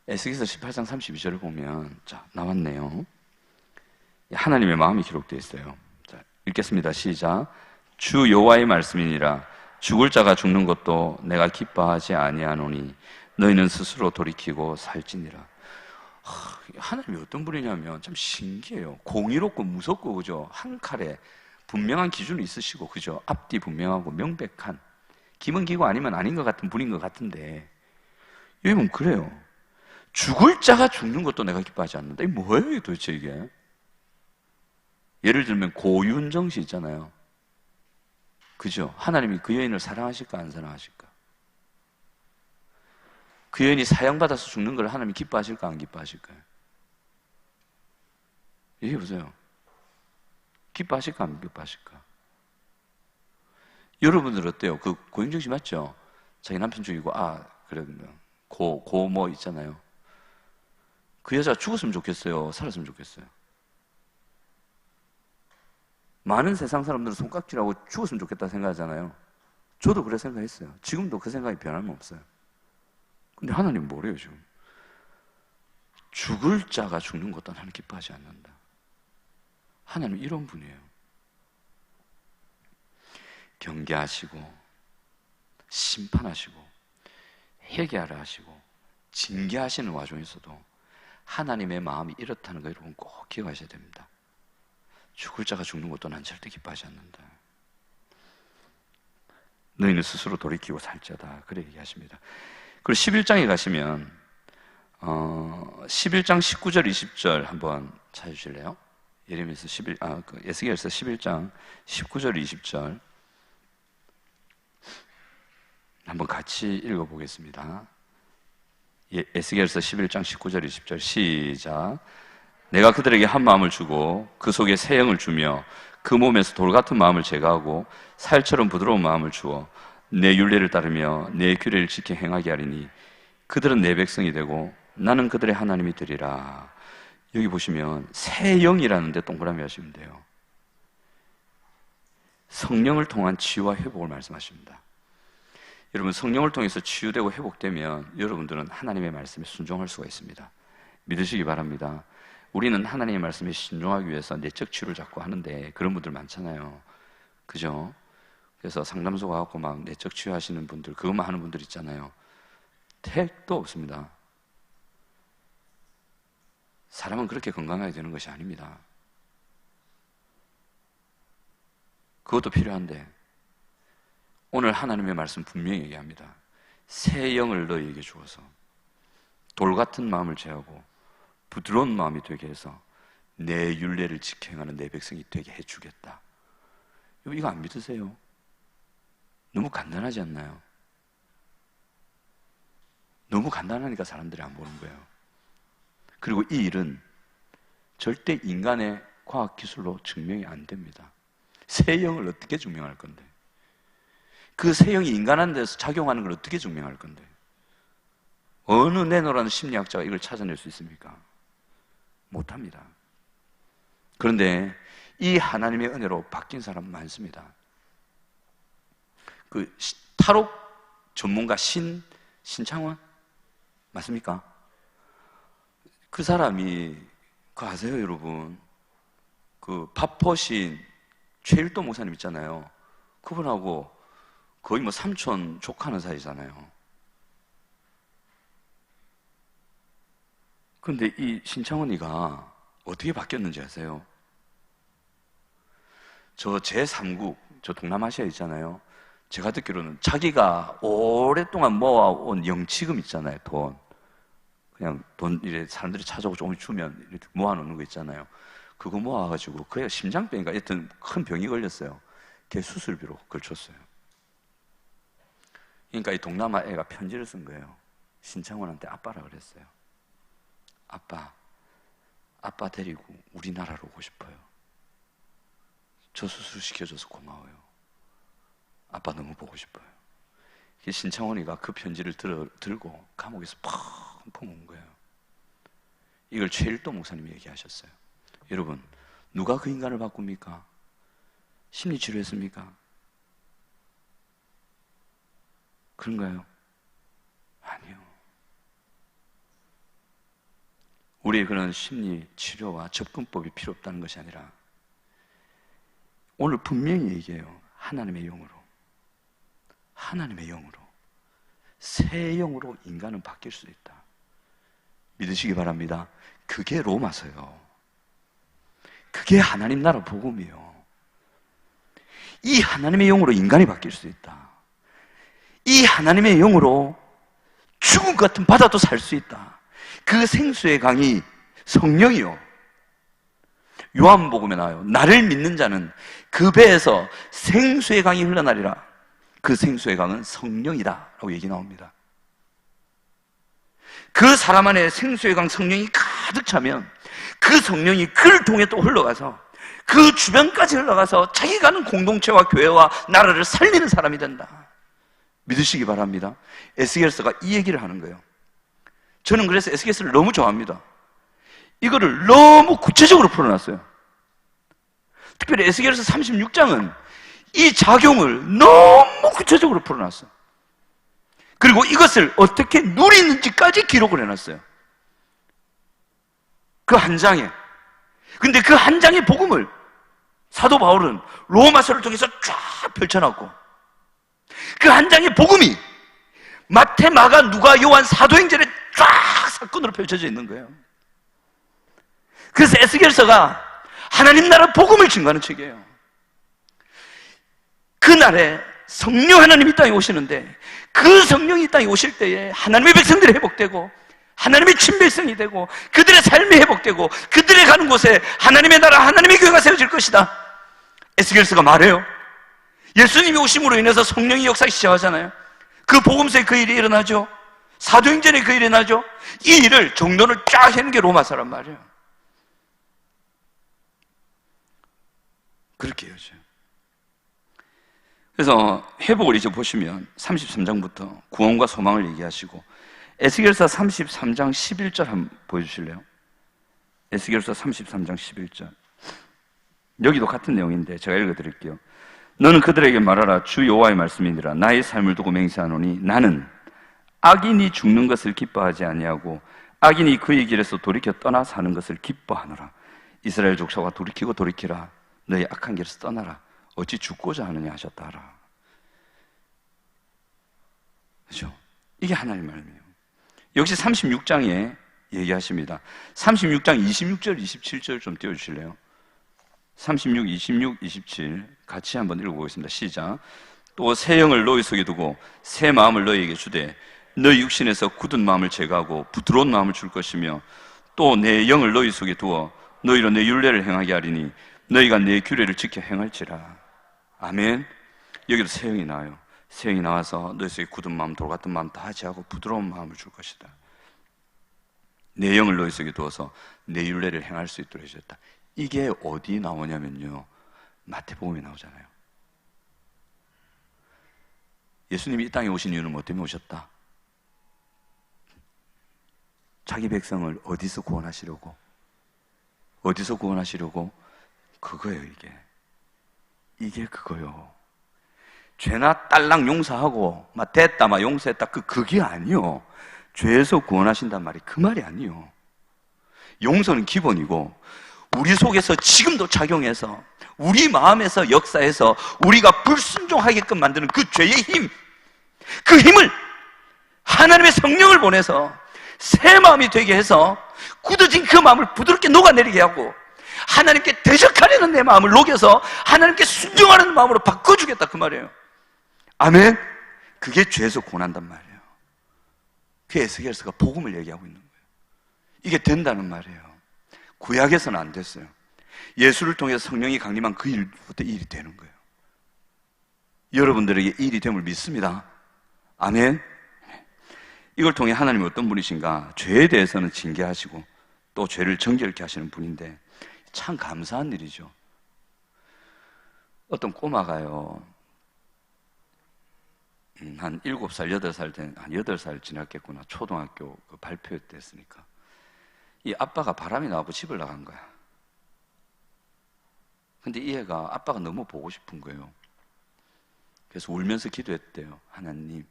에스겔서 18장 32절을 보면, 자, 나왔네요. 하나님의 마음이 기록되어 있어요. 자, 읽겠습니다. 시작. 주 여호와의 말씀이니라. 죽을 자가 죽는 것도 내가 기뻐하지 아니하노니 너희는 스스로 돌이키고 살지니라. 하나님이 어떤 분이냐면 참 신기해요. 공의롭고 무섭고, 그죠? 한 칼에 분명한 기준이 있으시고, 그죠? 앞뒤 분명하고 명백한, 기본기고 아니면 아닌 것 같은 분인 것 같은데, 여기 보면 그래요. 죽을 자가 죽는 것도 내가 기뻐하지 않는다. 이게 뭐예요, 도대체 이게? 예를 들면 고윤정 씨 있잖아요. 그죠? 하나님이 그 여인을 사랑하실까 안 사랑하실까? 그 여인이 사형받아서 죽는 걸 하나님이 기뻐하실까 안 기뻐하실까요? 얘기해 보세요. 기뻐하실까 안 기뻐하실까? 여러분들 어때요? 그 고윤정 씨 맞죠? 자기 남편 죽이고, 그러면 고 뭐 있잖아요. 그 여자 죽었으면 좋겠어요? 살았으면 좋겠어요? 많은 세상 사람들은 손깍질하고 죽었으면 좋겠다 생각하잖아요. 저도 그래 생각했어요. 지금도 그 생각이 변함없어요. 근데 하나님은 뭐래요, 지금? 죽을 자가 죽는 것도 하나님 기뻐하지 않는다. 하나님은 이런 분이에요. 경계하시고, 심판하시고, 회개하라 하시고, 징계하시는 와중에서도 하나님의 마음이 이렇다는 거 여러분 꼭 기억하셔야 됩니다. 죽을 자가 죽는 것도 난 절대 기뻐하지 않는다. 너희는 스스로 돌이키고 살자다. 그래 얘기하십니다. 그리고 11장에 가시면 11장 19절 20절 한번 찾으실래요? 예레미야서 에스겔서 11장 19절 20절 한번 같이 읽어보겠습니다. 에스겔서 11장 19절 20절 시작. 내가 그들에게 한 마음을 주고 그 속에 새 영을 주며 그 몸에서 돌 같은 마음을 제거하고 살처럼 부드러운 마음을 주어 내 율례를 따르며 내 규례를 지켜 행하게 하리니 그들은 내 백성이 되고 나는 그들의 하나님이 되리라. 여기 보시면 새 영이라는데 동그라미 하시면 돼요. 성령을 통한 치유와 회복을 말씀하십니다. 여러분, 성령을 통해서 치유되고 회복되면 여러분들은 하나님의 말씀에 순종할 수가 있습니다. 믿으시기 바랍니다. 우리는 하나님의 말씀에 신중하기 위해서 내적 치료를 자꾸 하는데 그런 분들 많잖아요. 그죠? 그래서 상담소 가고 막 내적 치유하시는 분들, 그것만 하는 분들 있잖아요. 택도 없습니다. 사람은 그렇게 건강하게 되는 것이 아닙니다. 그것도 필요한데 오늘 하나님의 말씀 분명히 얘기합니다. 새 영을 너희에게 주어서 돌 같은 마음을 제하고 부드러운 마음이 되게 해서 내 율례를 지켜 행하는 내 백성이 되게 해주겠다. 이거 안 믿으세요? 너무 간단하지 않나요? 너무 간단하니까 사람들이 안 보는 거예요. 그리고 이 일은 절대 인간의 과학기술로 증명이 안 됩니다. 새 영을 어떻게 증명할 건데? 그 새 영이 인간한테서 작용하는 걸 어떻게 증명할 건데? 어느 내노라는 심리학자가 이걸 찾아낼 수 있습니까? 못합니다. 그런데 이 하나님의 은혜로 바뀐 사람 많습니다. 그 타로 전문가 신창원 맞습니까? 그 사람이 그거 아세요, 여러분? 그 파포신 최일도 목사님 있잖아요. 그분하고 거의 뭐 삼촌 조카는 사이잖아요. 그런데 이 신창원이가 어떻게 바뀌었는지 아세요? 저 제3국, 저 동남아시아 있잖아요. 제가 듣기로는 자기가 오랫동안 모아온 영치금 있잖아요, 돈. 그냥 돈, 이래 사람들이 찾아오고 조금씩 주면 이렇게 모아놓는 거 있잖아요. 그거 모아가지고, 그애가 심장병인가 하여튼 큰 병이 걸렸어요. 걔 수술비로 그걸 줬어요. 그러니까 이 동남아 애가 편지를 쓴 거예요. 신창원한테 아빠라 그랬어요. 아빠 데리고 우리나라로 오고 싶어요. 저 수술 시켜줘서 고마워요. 아빠 너무 보고 싶어요. 신창원이가 그 편지를 들고 감옥에서 펑펑 온 거예요. 이걸 최일도 목사님이 얘기하셨어요. 여러분, 누가 그 인간을 바꿉니까? 심리치료했습니까? 그런가요? 아니요. 우리의 그런 심리치료와 접근법이 필요 없다는 것이 아니라 오늘 분명히 얘기해요. 하나님의 영으로 새 영으로 인간은 바뀔 수 있다. 믿으시기 바랍니다. 그게 로마서요. 그게 하나님 나라 복음이요. 이 하나님의 영으로 인간이 바뀔 수 있다. 이 하나님의 영으로 죽은 것 같은 바다도 살 수 있다. 그 생수의 강이 성령이요. 요한복음에 나와요. 나를 믿는 자는 그 배에서 생수의 강이 흘러나리라. 그 생수의 강은 성령이다 라고 얘기 나옵니다. 그 사람 안에 생수의 강 성령이 가득 차면 그 성령이 그를 통해 또 흘러가서 그 주변까지 흘러가서 자기가 가는 공동체와 교회와 나라를 살리는 사람이 된다. 믿으시기 바랍니다. 에스겔서가 이 얘기를 하는 거예요. 저는 그래서 에스겔서를 너무 좋아합니다. 이거를 너무 구체적으로 풀어놨어요. 특별히 에스겔서 36장은 이 작용을 너무 구체적으로 풀어놨어요. 그리고 이것을 어떻게 누리는지까지 기록을 해놨어요. 그 한 장에. 근데 그 한 장의 복음을 사도 바울은 로마서를 통해서 쫙 펼쳐놨고 그 한 장의 복음이 마태, 마가, 누가, 요한, 사도행전에 쫙 사건으로 펼쳐져 있는 거예요. 그래서 에스겔서가 하나님 나라 복음을 증거하는 책이에요. 그날에 성령 하나님이 이 땅에 오시는데 그 성령이 이 땅에 오실 때에 하나님의 백성들이 회복되고 하나님의 친백성이 되고 그들의 삶이 회복되고 그들의 가는 곳에 하나님의 나라, 하나님의 교회가 세워질 것이다. 에스겔서가 말해요. 예수님이 오심으로 인해서 성령이 역사하기 시작하잖아요. 그 복음서에 그 일이 일어나죠. 사도행전에 그 일이 일어나죠. 이 일을 정돈을 쫙 해는 게 로마서란 말이에요. 그렇게 해야죠. 그래서 회복을 이제 보시면 33장부터 구원과 소망을 얘기하시고 에스겔서 33장 11절 한번 보여주실래요? 에스겔서 33장 11절. 여기도 같은 내용인데 제가 읽어드릴게요. 너는 그들에게 말하라. 주 여호와의 말씀이니라. 나의 삶을 두고 맹세하노니 나는 악인이 죽는 것을 기뻐하지 아니하고 악인이 그의 길에서 돌이켜 떠나 사는 것을 기뻐하노라. 이스라엘 족속아 돌이키고 돌이키라. 너희 악한 길에서 떠나라. 어찌 죽고자 하느냐 하셨다 하라. 그렇죠? 이게 하나님 말씀이에요. 역시 36장에 얘기하십니다. 36장 26절, 27절 좀 띄워주실래요? 36, 26, 27 같이 한번 읽어보겠습니다. 시작. 또 새 영을 너희 속에 두고 새 마음을 너희에게 주되 너희 육신에서 굳은 마음을 제거하고 부드러운 마음을 줄 것이며 또 내 영을 너희 속에 두어 너희로 내 율례를 행하게 하리니 너희가 내 규례를 지켜 행할지라. 아멘. 여기도 새 영이 나와요. 새 영이 나와서 너희 속에 굳은 마음, 돌 같은 마음 다 제하고 부드러운 마음을 줄 것이다. 내 영을 너희 속에 두어서 내 율례를 행할 수 있도록 해주셨다. 이게 어디 나오냐면요, 마태복음에 나오잖아요. 예수님이 이 땅에 오신 이유는 뭐 때문에 오셨다? 자기 백성을 어디서 구원하시려고? 어디서 구원하시려고? 그거예요. 이게 그거요. 죄나 딸랑 용서하고 막 됐다 막 용서했다 그게 아니요. 죄에서 구원하신단 말이 그 말이 아니요. 용서는 기본이고 우리 속에서 지금도 작용해서 우리 마음에서 역사해서 우리가 불순종하게끔 만드는 그 죄의 힘, 그 힘을 하나님의 성령을 보내서 새 마음이 되게 해서 굳어진 그 마음을 부드럽게 녹아내리게 하고 하나님께 대적하려는 내 마음을 녹여서 하나님께 순종하는 마음으로 바꿔주겠다 그 말이에요. 아멘. 그게 죄에서 구원한단 말이에요. 그 에스겔서가 복음을 얘기하고 있는 거예요. 이게 된다는 말이에요. 구약에서는 안 됐어요. 예수를 통해서 성령이 강림한 그 일부터 일이 되는 거예요. 여러분들에게 일이 됨을 믿습니다. 아멘. 이걸 통해 하나님이 어떤 분이신가? 죄에 대해서는 징계하시고 또 죄를 정결케 하시는 분인데 참 감사한 일이죠. 어떤 꼬마가요, 한 7살, 8살 된, 한 8살 지났겠구나. 초등학교 그 발표 때 했으니까. 이 아빠가 바람이 나고 집을 나간 거야. 근데 이 애가 아빠가 너무 보고 싶은 거예요. 그래서 울면서 기도했대요. 하나님,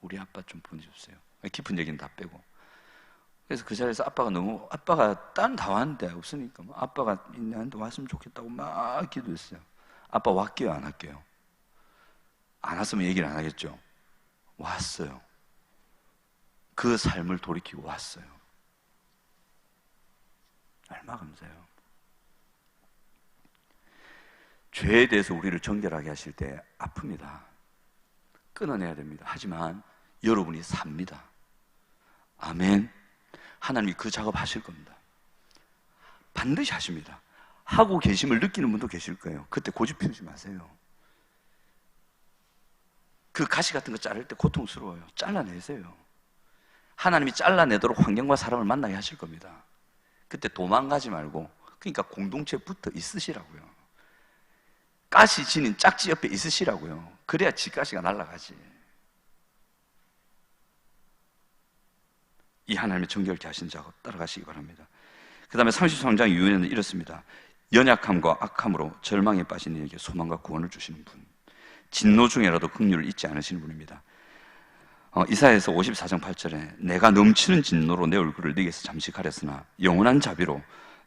우리 아빠 좀 보내주세요. 깊은 얘기는 다 빼고. 그래서 그 자리에서 아빠가 딴 다 왔는데 없으니까 아빠가 나한테 왔으면 좋겠다고 막 기도했어요. 아빠 왔게요, 안 할게요? 안 왔으면 얘기를 안 하겠죠. 왔어요. 그 삶을 돌이키고 왔어요. 얼마나 감사해요. 죄에 대해서 우리를 정결하게 하실 때 아픕니다. 끊어내야 됩니다. 하지만 여러분이 삽니다. 아멘. 하나님이 그 작업 하실 겁니다. 반드시 하십니다. 하고 계심을 느끼는 분도 계실 거예요. 그때 고집 피우지 마세요. 그 가시 같은 거 자를 때 고통스러워요. 잘라내세요. 하나님이 잘라내도록 환경과 사람을 만나게 하실 겁니다. 그때 도망가지 말고, 그러니까 공동체에 붙어 있으시라고요. 가시 지닌 짝지 옆에 있으시라고요. 그래야 지가시가 날아가지. 이 하나님의 정결케 하신 작업 따라가시기 바랍니다. 그 다음에 33장 이후에는 이렇습니다. 연약함과 악함으로 절망에 빠진 이에게 소망과 구원을 주시는 분, 진노 중에라도 긍휼을 잊지 않으시는 분입니다. 이사야에서 54장 8절에 내가 넘치는 진노로 내 얼굴을 네게서 잠시 가렸으나 영원한 자비로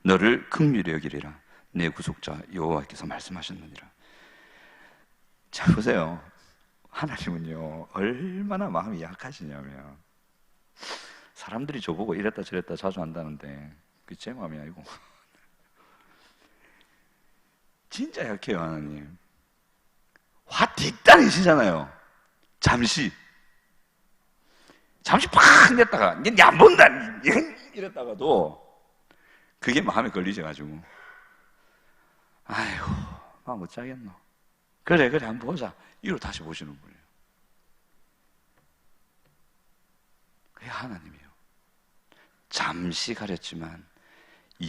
너를 긍휼히 여기리라. 내 구속자 여호와께서 말씀하셨느니라. 자, 보세요. 하나님은요 얼마나 마음이 약하시냐면, 사람들이 저보고 이랬다 저랬다 자주 한다는데 그게 제 마음이 아니고 진짜 약해요. 하나님 화 뒷단이시잖아요. 잠시 팍 냈다가 이제 안 본다 이랬다가도 그게 마음에 걸리셔가지고 아이고 마음 못 짜겠노. 그래 한번 보자 이로 다시 보시는 거예요. 그게 하나님이에요. 잠시 가렸지만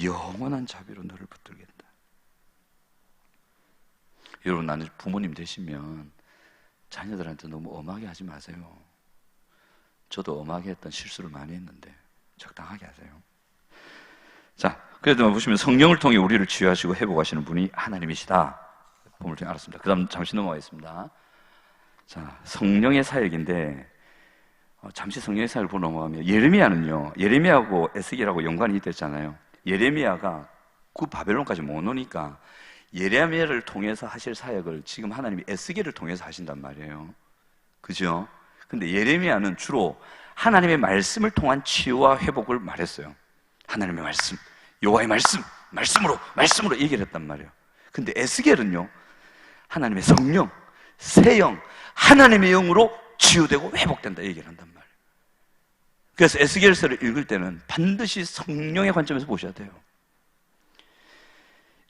영원한 자비로 너를 붙들겠다. 여러분, 나는 부모님 되시면 자녀들한테 너무 엄하게 하지 마세요. 저도 엄하게 했던 실수를 많이 했는데 적당하게 하세요. 자, 그래도 보시면 성령을 통해 우리를 치유하시고 회복하시는 분이 하나님이시다. 본문을 통해 알았습니다. 그 다음 잠시 넘어가겠습니다. 자, 성령의 사역인데 잠시 성경 역사를 보고 넘어가면 예레미야는요, 예레미야하고 에스겔하고 연관이 됐잖아요. 예레미야가 그 바벨론까지 못 오니까 예레미야를 통해서 하실 사역을 지금 하나님이 에스겔을 통해서 하신단 말이에요. 그죠? 근데 예레미야는 주로 하나님의 말씀을 통한 치유와 회복을 말했어요. 하나님의 말씀, 여호와의 말씀으로 얘기를 했단 말이에요. 근데 에스겔은요, 하나님의 성령, 새영, 하나님의 영으로 치유되고 회복된다 얘기를 한단 말이에요. 그래서 에스겔서를 읽을 때는 반드시 성령의 관점에서 보셔야 돼요.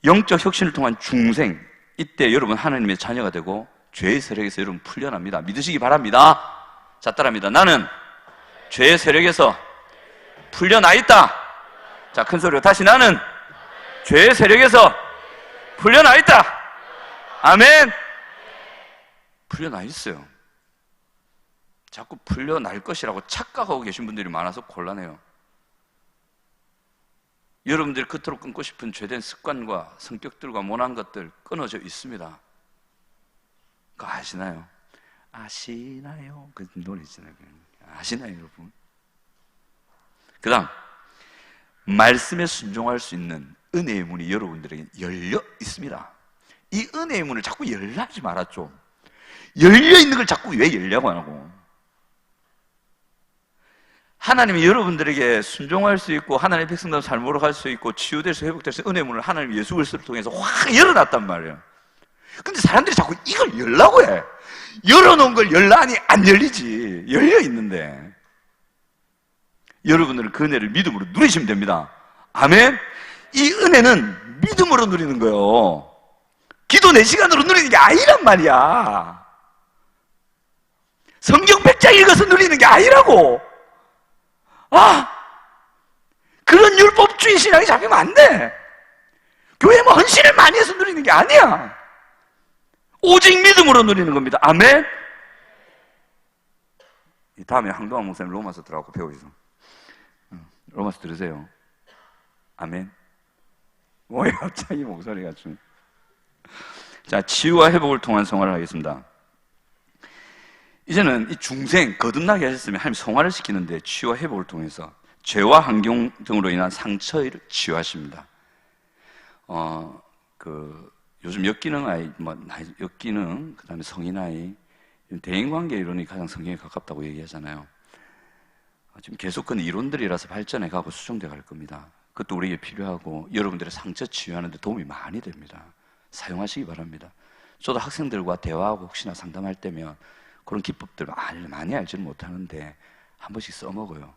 영적 혁신을 통한 중생, 이때 여러분 하나님의 자녀가 되고 죄의 세력에서 여러분 풀려납니다. 믿으시기 바랍니다. 자, 따라합니다. 나는 죄의 세력에서 풀려나 있다. 자, 큰 소리로 다시, 나는 죄의 세력에서 풀려나 있다. 아멘. 풀려나 있어요. 자꾸 풀려날 것이라고 착각하고 계신 분들이 많아서 곤란해요. 여러분들이 그토록 끊고 싶은 죄된 습관과 성격들과 모난 것들 끊어져 있습니다. 그거 아시나요? 아시나요? 그 노래 있잖아요. 아시나요, 여러분? 그 다음, 말씀에 순종할 수 있는 은혜의 문이 여러분들에게 열려 있습니다. 이 은혜의 문을 자꾸 열라 하지 말았죠. 열려 있는 걸 자꾸 왜 열려고 하고? 하나님이 여러분들에게 순종할 수 있고 하나님의 백성들 잘 몰아갈 수 있고 치유될 수, 회복될 수 있는 은혜의 문을 하나님 예수 그리스도를 통해서 확 열어놨단 말이에요. 근데 사람들이 자꾸 이걸 열라고 해. 열어놓은 걸 열라니 안 열리지. 열려 있는데 여러분들은 그 은혜를 믿음으로 누리시면 됩니다. 아멘. 이 은혜는 믿음으로 누리는 거예요. 기도 4시간으로 누리는 게 아니란 말이야. 성경 100장 읽어서 누리는 게 아니라고. 그런 율법주의 신앙이 잡히면 안 돼. 교회 뭐 헌신을 많이 해서 누리는 게 아니야. 오직 믿음으로 누리는 겁니다. 아멘. 이 다음에 황동환 목사님 로마서 들어가고 배우시죠. 로마서 들으세요. 아멘. 뭐야, 갑자기 목소리가 좀. 자, 치유와 회복을 통한 성화를 하겠습니다. 이제는 이 중생, 거듭나게 하셨으면 하나님 성화를 시키는데 치유와 회복을 통해서 죄와 환경 등으로 인한 상처를 치유하십니다. 요즘 역기능 아이, 역기능, 그 다음에 성인 아이, 대인관계 이론이 가장 성경에 가깝다고 얘기하잖아요. 지금 계속 그런 이론들이라서 발전해 가고 수정돼 갈 겁니다. 그것도 우리에게 필요하고 여러분들의 상처 치유하는 데 도움이 많이 됩니다. 사용하시기 바랍니다. 저도 학생들과 대화하고 혹시나 상담할 때면 그런 기법들 많이 알지는 못하는데 한 번씩 써먹어요.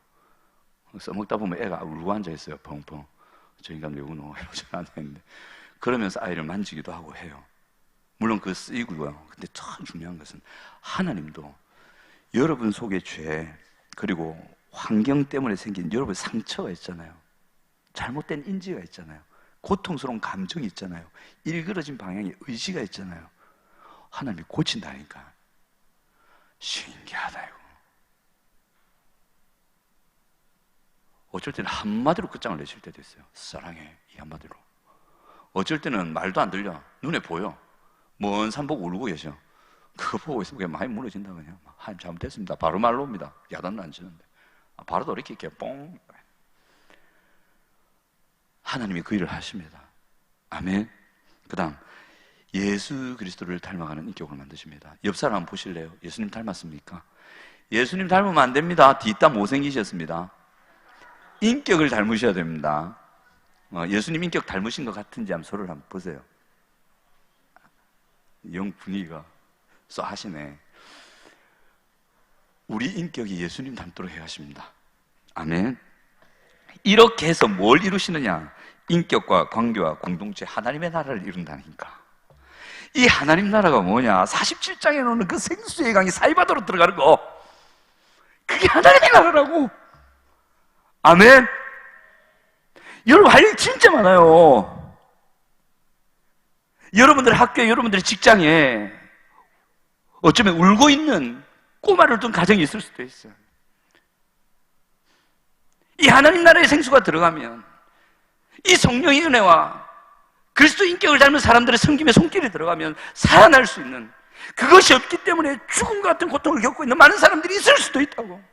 써먹다 보면 애가 울고 앉아있어요. 펑펑. 저 인간 왜 우노? 이러지 않았는데 그러면서 아이를 만지기도 하고 해요. 물론 그거 쓰이고요. 근데 참 중요한 것은 하나님도 여러분 속의 죄 그리고 환경 때문에 생긴 여러분 상처가 있잖아요. 잘못된 인지가 있잖아요. 고통스러운 감정이 있잖아요. 일그러진 방향의 의지가 있잖아요. 하나님이 고친다니까. 신기하다 이거. 어쩔 때는 한마디로 끝장을 내실 때도 있어요. 사랑해, 이 한마디로. 어쩔 때는 말도 안 들려. 눈에 보여. 먼 산 보고 울고 계셔. 그거 보고 있으면 그냥 많이 무너진다 그냥. 하나님 잘못했습니다. 바로 말로 옵니다. 야단은 안 치는데. 바로 돌이킬게 뽕. 하나님이 그 일을 하십니다. 아멘. 그 다음 예수 그리스도를 닮아가는 인격을 만드십니다. 옆 사람 한번 보실래요? 예수님 닮았습니까? 예수님 닮으면 안 됩니다. 뒷담 못생기셨습니다. 인격을 닮으셔야 됩니다. 예수님 인격 닮으신 것 같은지 한번 서로를 한번 보세요. 영 분위기가 쏘하시네. 우리 인격이 예수님 닮도록 해야 하십니다. 아멘. 이렇게 해서 뭘 이루시느냐? 인격과 관계와 공동체 하나님의 나라를 이룬다니까. 이 하나님 나라가 뭐냐? 47장에 나오는 그 생수의 강이 사이바도로 들어가는 거, 그게 하나님의 나라라고. 아멘. 여러분 할 일 진짜 많아요. 여러분들 학교에, 여러분들의 직장에 어쩌면 울고 있는 꼬마를 둔 가정이 있을 수도 있어요. 이 하나님 나라의 생수가 들어가면 이 성령의 은혜와 그리스도 인격을 닮은 사람들의 섬김의 손길이 들어가면 살아날 수 있는, 그것이 없기 때문에 죽음 같은 고통을 겪고 있는 많은 사람들이 있을 수도 있다고.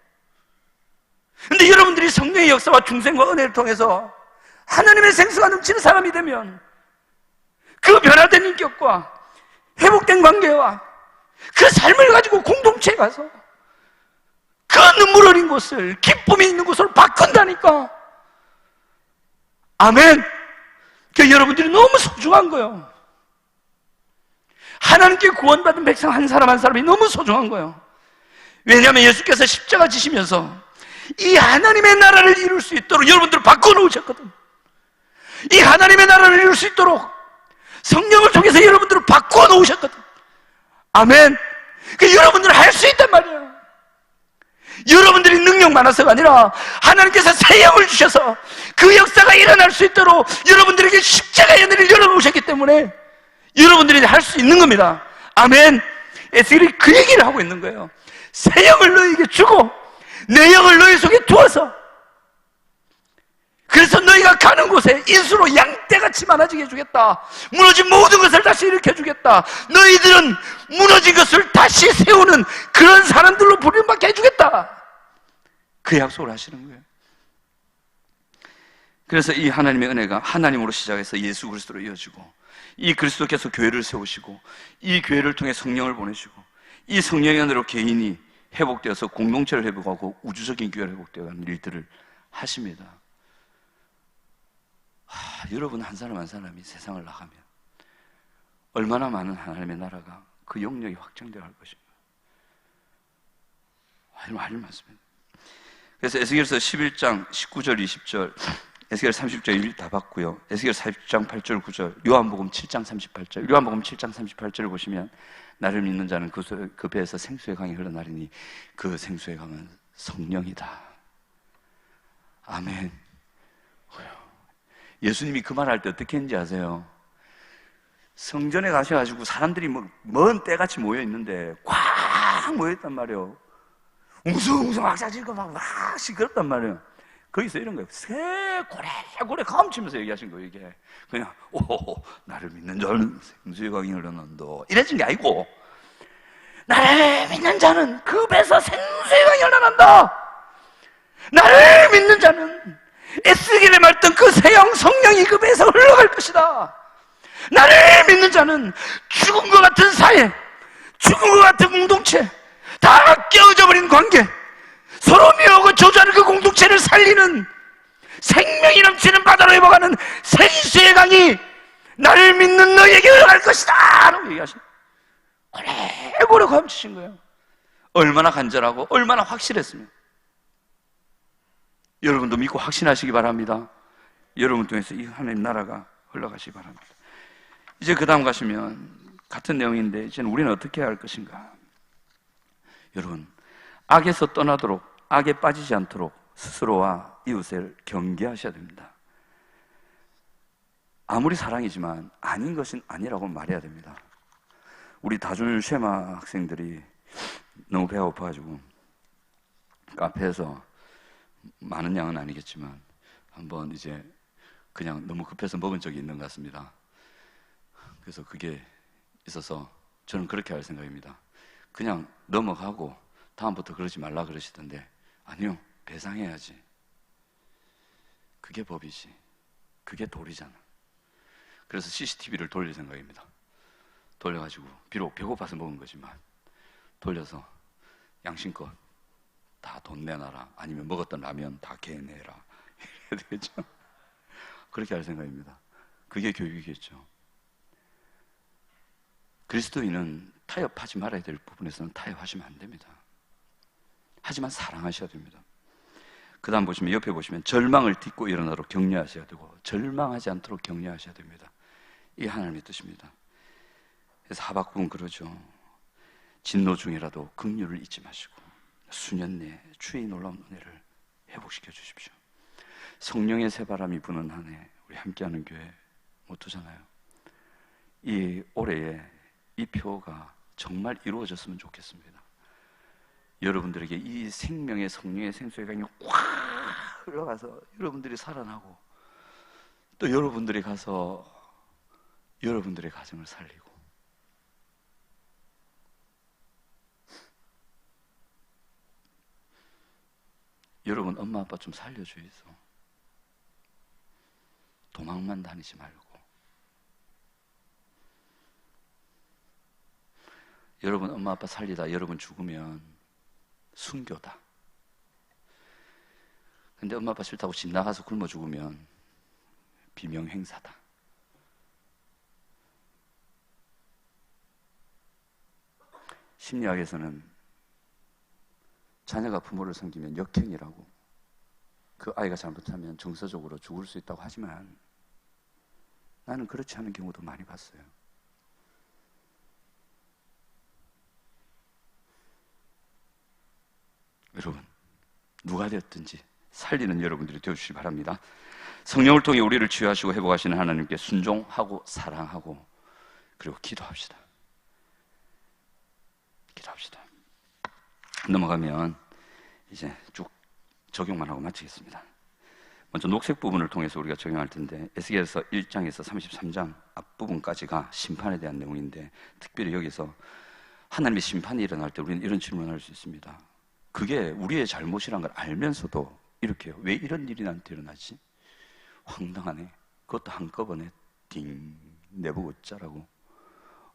근데 여러분들이 성령의 역사와 중생과 은혜를 통해서 하나님의 생수가 넘치는 사람이 되면 그 변화된 인격과 회복된 관계와 그 삶을 가지고 공동체에 가서 그 눈물 어린 곳을 기쁨이 있는 곳으로 바꾼다니까. 아멘. 그 여러분들이 너무 소중한 거예요. 하나님께 구원받은 백성 한 사람 한 사람이 너무 소중한 거예요. 왜냐하면 예수께서 십자가 지시면서 이 하나님의 나라를 이룰 수 있도록 여러분들을 바꿔놓으셨거든. 이 하나님의 나라를 이룰 수 있도록 성령을 통해서 여러분들을 바꿔놓으셨거든. 아멘. 그 여러분들은 할 수 있단 말이에요. 여러분들이 능력 많아서가 아니라 하나님께서 새 영을 주셔서 그 역사가 일어날 수 있도록 여러분들에게 십자가의 은혜를 열어놓으셨기 때문에 여러분들이 할 수 있는 겁니다. 아멘. 에스겔이 그 얘기를 하고 있는 거예요. 새 영을 너희에게 주고 내 영을 너희 속에 두어서, 그래서 너희가 가는 곳에 인수로 양떼같이 많아지게 해주겠다. 무너진 모든 것을 다시 일으켜주겠다. 너희들은 무너진 것을 다시 세우는 그런 사람들로 부름받게 해주겠다. 그 약속을 하시는 거예요. 그래서 이 하나님의 은혜가 하나님으로 시작해서 예수 그리스도로 이어지고, 이 그리스도께서 교회를 세우시고, 이 교회를 통해 성령을 보내시고, 이 성령의 은혜로 개인이 회복되어서 공동체를 회복하고 우주적인 교회를 회복되어가는 일들을 하십니다. 여러분 한 사람 한 사람이 세상을 나가면 얼마나 많은 하나님의 나라가 그 영역이 확장되어 갈 것인가. 하나님 말씀입니다. 그래서 에스겔서 11장 19절 20절, 에스겔 30장 1다 봤고요. 에스겔 40장 8절 9절, 요한복음 7장 38절, 요한복음 7장 38절을 보시면 나를 믿는 자는 그 배에서 생수의 강이 흘러나리니 그 생수의 강은 성령이다. 아멘. 예수님이 그 말할 때 어떻게 했는지 아세요? 성전에 가셔가지고 사람들이 먼 때같이 모여있는데 꽉 모여있단 말이에요. 웅성웅성 악사지고 막 시끄럽단 말이에요. 거기서 이런 거예요. 새 고래고래 가음치면서 얘기하신 거예요. 이게 그냥 오 나를 믿는 자는 생수의 강이 흘러난다 이래진 게 아니고, 나를 믿는 자는 그 배에서 생수의 강이 흘러난다. 나를 믿는 자는 에스겔에 말했던 그 새영 성령이 그 배에서 흘러갈 것이다. 나를 믿는 자는 죽은 것 같은 사회, 죽은 것 같은 공동체, 다 깨어져 버린 관계, 서로 미워하고 저주하는 그 공동체를 살리는 생명이 넘치는 바다로 회복하는 생수의 강이 나를 믿는 너에게 흘러갈 것이다 라고 얘기하신, 오래오래 감추신 거예요. 얼마나 간절하고 얼마나 확실했으면. 여러분도 믿고 확신하시기 바랍니다. 여러분 통해서 이 하나님 나라가 흘러가시기 바랍니다. 이제 그 다음 가시면 같은 내용인데, 이제는 우리는 어떻게 해야 할 것인가. 여러분, 악에서 떠나도록, 악에 빠지지 않도록 스스로와 이웃을 경계하셔야 됩니다. 아무리 사랑이지만 아닌 것은 아니라고 말해야 됩니다. 우리 다준 쉐마 학생들이 너무 배가 고파가지고 카페에서, 많은 양은 아니겠지만 한번 이제 그냥 너무 급해서 먹은 적이 있는 것 같습니다. 그래서 그게 있어서 저는 그렇게 할 생각입니다. 그냥 넘어가고 다음부터 그러지 말라 그러시던데, 아니요, 배상해야지. 그게 법이지. 그게 도리잖아. 그래서 CCTV를 돌릴 생각입니다. 돌려가지고 비록 배고파서 먹은 거지만 돌려서 양심껏 다 돈 내놔라, 아니면 먹었던 라면 다 개내라 해야 되겠죠. 그렇게 할 생각입니다. 그게 교육이겠죠. 그리스도인은 타협하지 말아야 될 부분에서는 타협하시면 안 됩니다. 하지만 사랑하셔야 됩니다. 그 다음 보시면, 옆에 보시면 절망을 딛고 일어나도록 격려하셔야 되고 절망하지 않도록 격려하셔야 됩니다. 이게 하나님의 뜻입니다. 그래서 하박국은 그러죠. 진노 중이라도 긍휼을 잊지 마시고 수년 내에 주의 놀라운 은혜를 회복시켜 주십시오. 성령의 새바람이 부는 한 해 우리 함께하는 교회 못 두잖아요. 이 올해에 이 표가 정말 이루어졌으면 좋겠습니다. 여러분들에게 이 생명의 성령의 생수의 강이 확 흘러가서 여러분들이 살아나고, 또 여러분들이 가서 여러분들의 가정을 살리고, 여러분 엄마 아빠 좀 살려주이소. 도망만 다니지 말고. 여러분 엄마 아빠 살리다 여러분 죽으면 순교다. 근데 엄마 아빠 싫다고 집 나가서 굶어 죽으면 비명행사다. 심리학에서는 자녀가 부모를 섬기면 역행이라고, 그 아이가 잘못하면 정서적으로 죽을 수 있다고 하지만 나는 그렇지 않은 경우도 많이 봤어요. 여러분, 누가 되었든지 살리는 여러분들이 되어주시기 바랍니다. 성령을 통해 우리를 치유하시고 회복하시는 하나님께 순종하고 사랑하고 그리고 기도합시다. 기도합시다. 넘어가면 이제 쭉 적용만 하고 마치겠습니다. 먼저 녹색 부분을 통해서 우리가 적용할 텐데, 에스겔서 1장에서 33장 앞부분까지가 심판에 대한 내용인데, 특별히 여기서 하나님의 심판이 일어날 때 우리는 이런 질문을 할 수 있습니다. 그게 우리의 잘못이란 걸 알면서도 이렇게 왜 이런 일이 나한테 일어나지? 황당하네. 그것도 한꺼번에 띵 내보고 짜라고.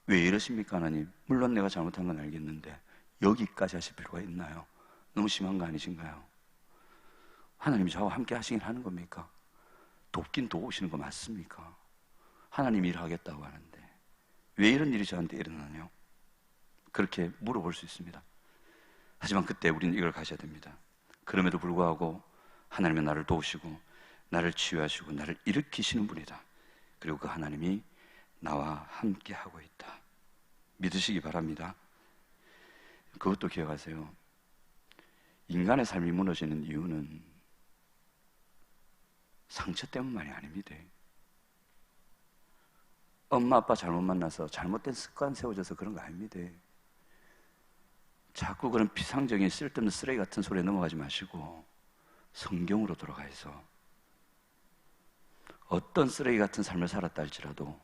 왜 이러십니까 하나님? 물론 내가 잘못한 건 알겠는데 여기까지 하실 필요가 있나요? 너무 심한 거 아니신가요? 하나님이 저와 함께 하시긴 하는 겁니까? 돕긴 도우시는 거 맞습니까? 하나님 일하겠다고 하는데 왜 이런 일이 저한테 일어나냐? 그렇게 물어볼 수 있습니다. 하지만 그때 우리는 이걸 가져야 됩니다. 그럼에도 불구하고 하나님은 나를 도우시고 나를 치유하시고 나를 일으키시는 분이다. 그리고 그 하나님이 나와 함께 하고 있다. 믿으시기 바랍니다. 그것도 기억하세요. 인간의 삶이 무너지는 이유는 상처 때문만이 아닙니다. 엄마 아빠 잘못 만나서 잘못된 습관 세워져서 그런 거 아닙니다. 자꾸 그런 비상적인 쓸데없는 쓰레기 같은 소리에 넘어가지 마시고 성경으로 돌아가서 어떤 쓰레기 같은 삶을 살았다 할지라도,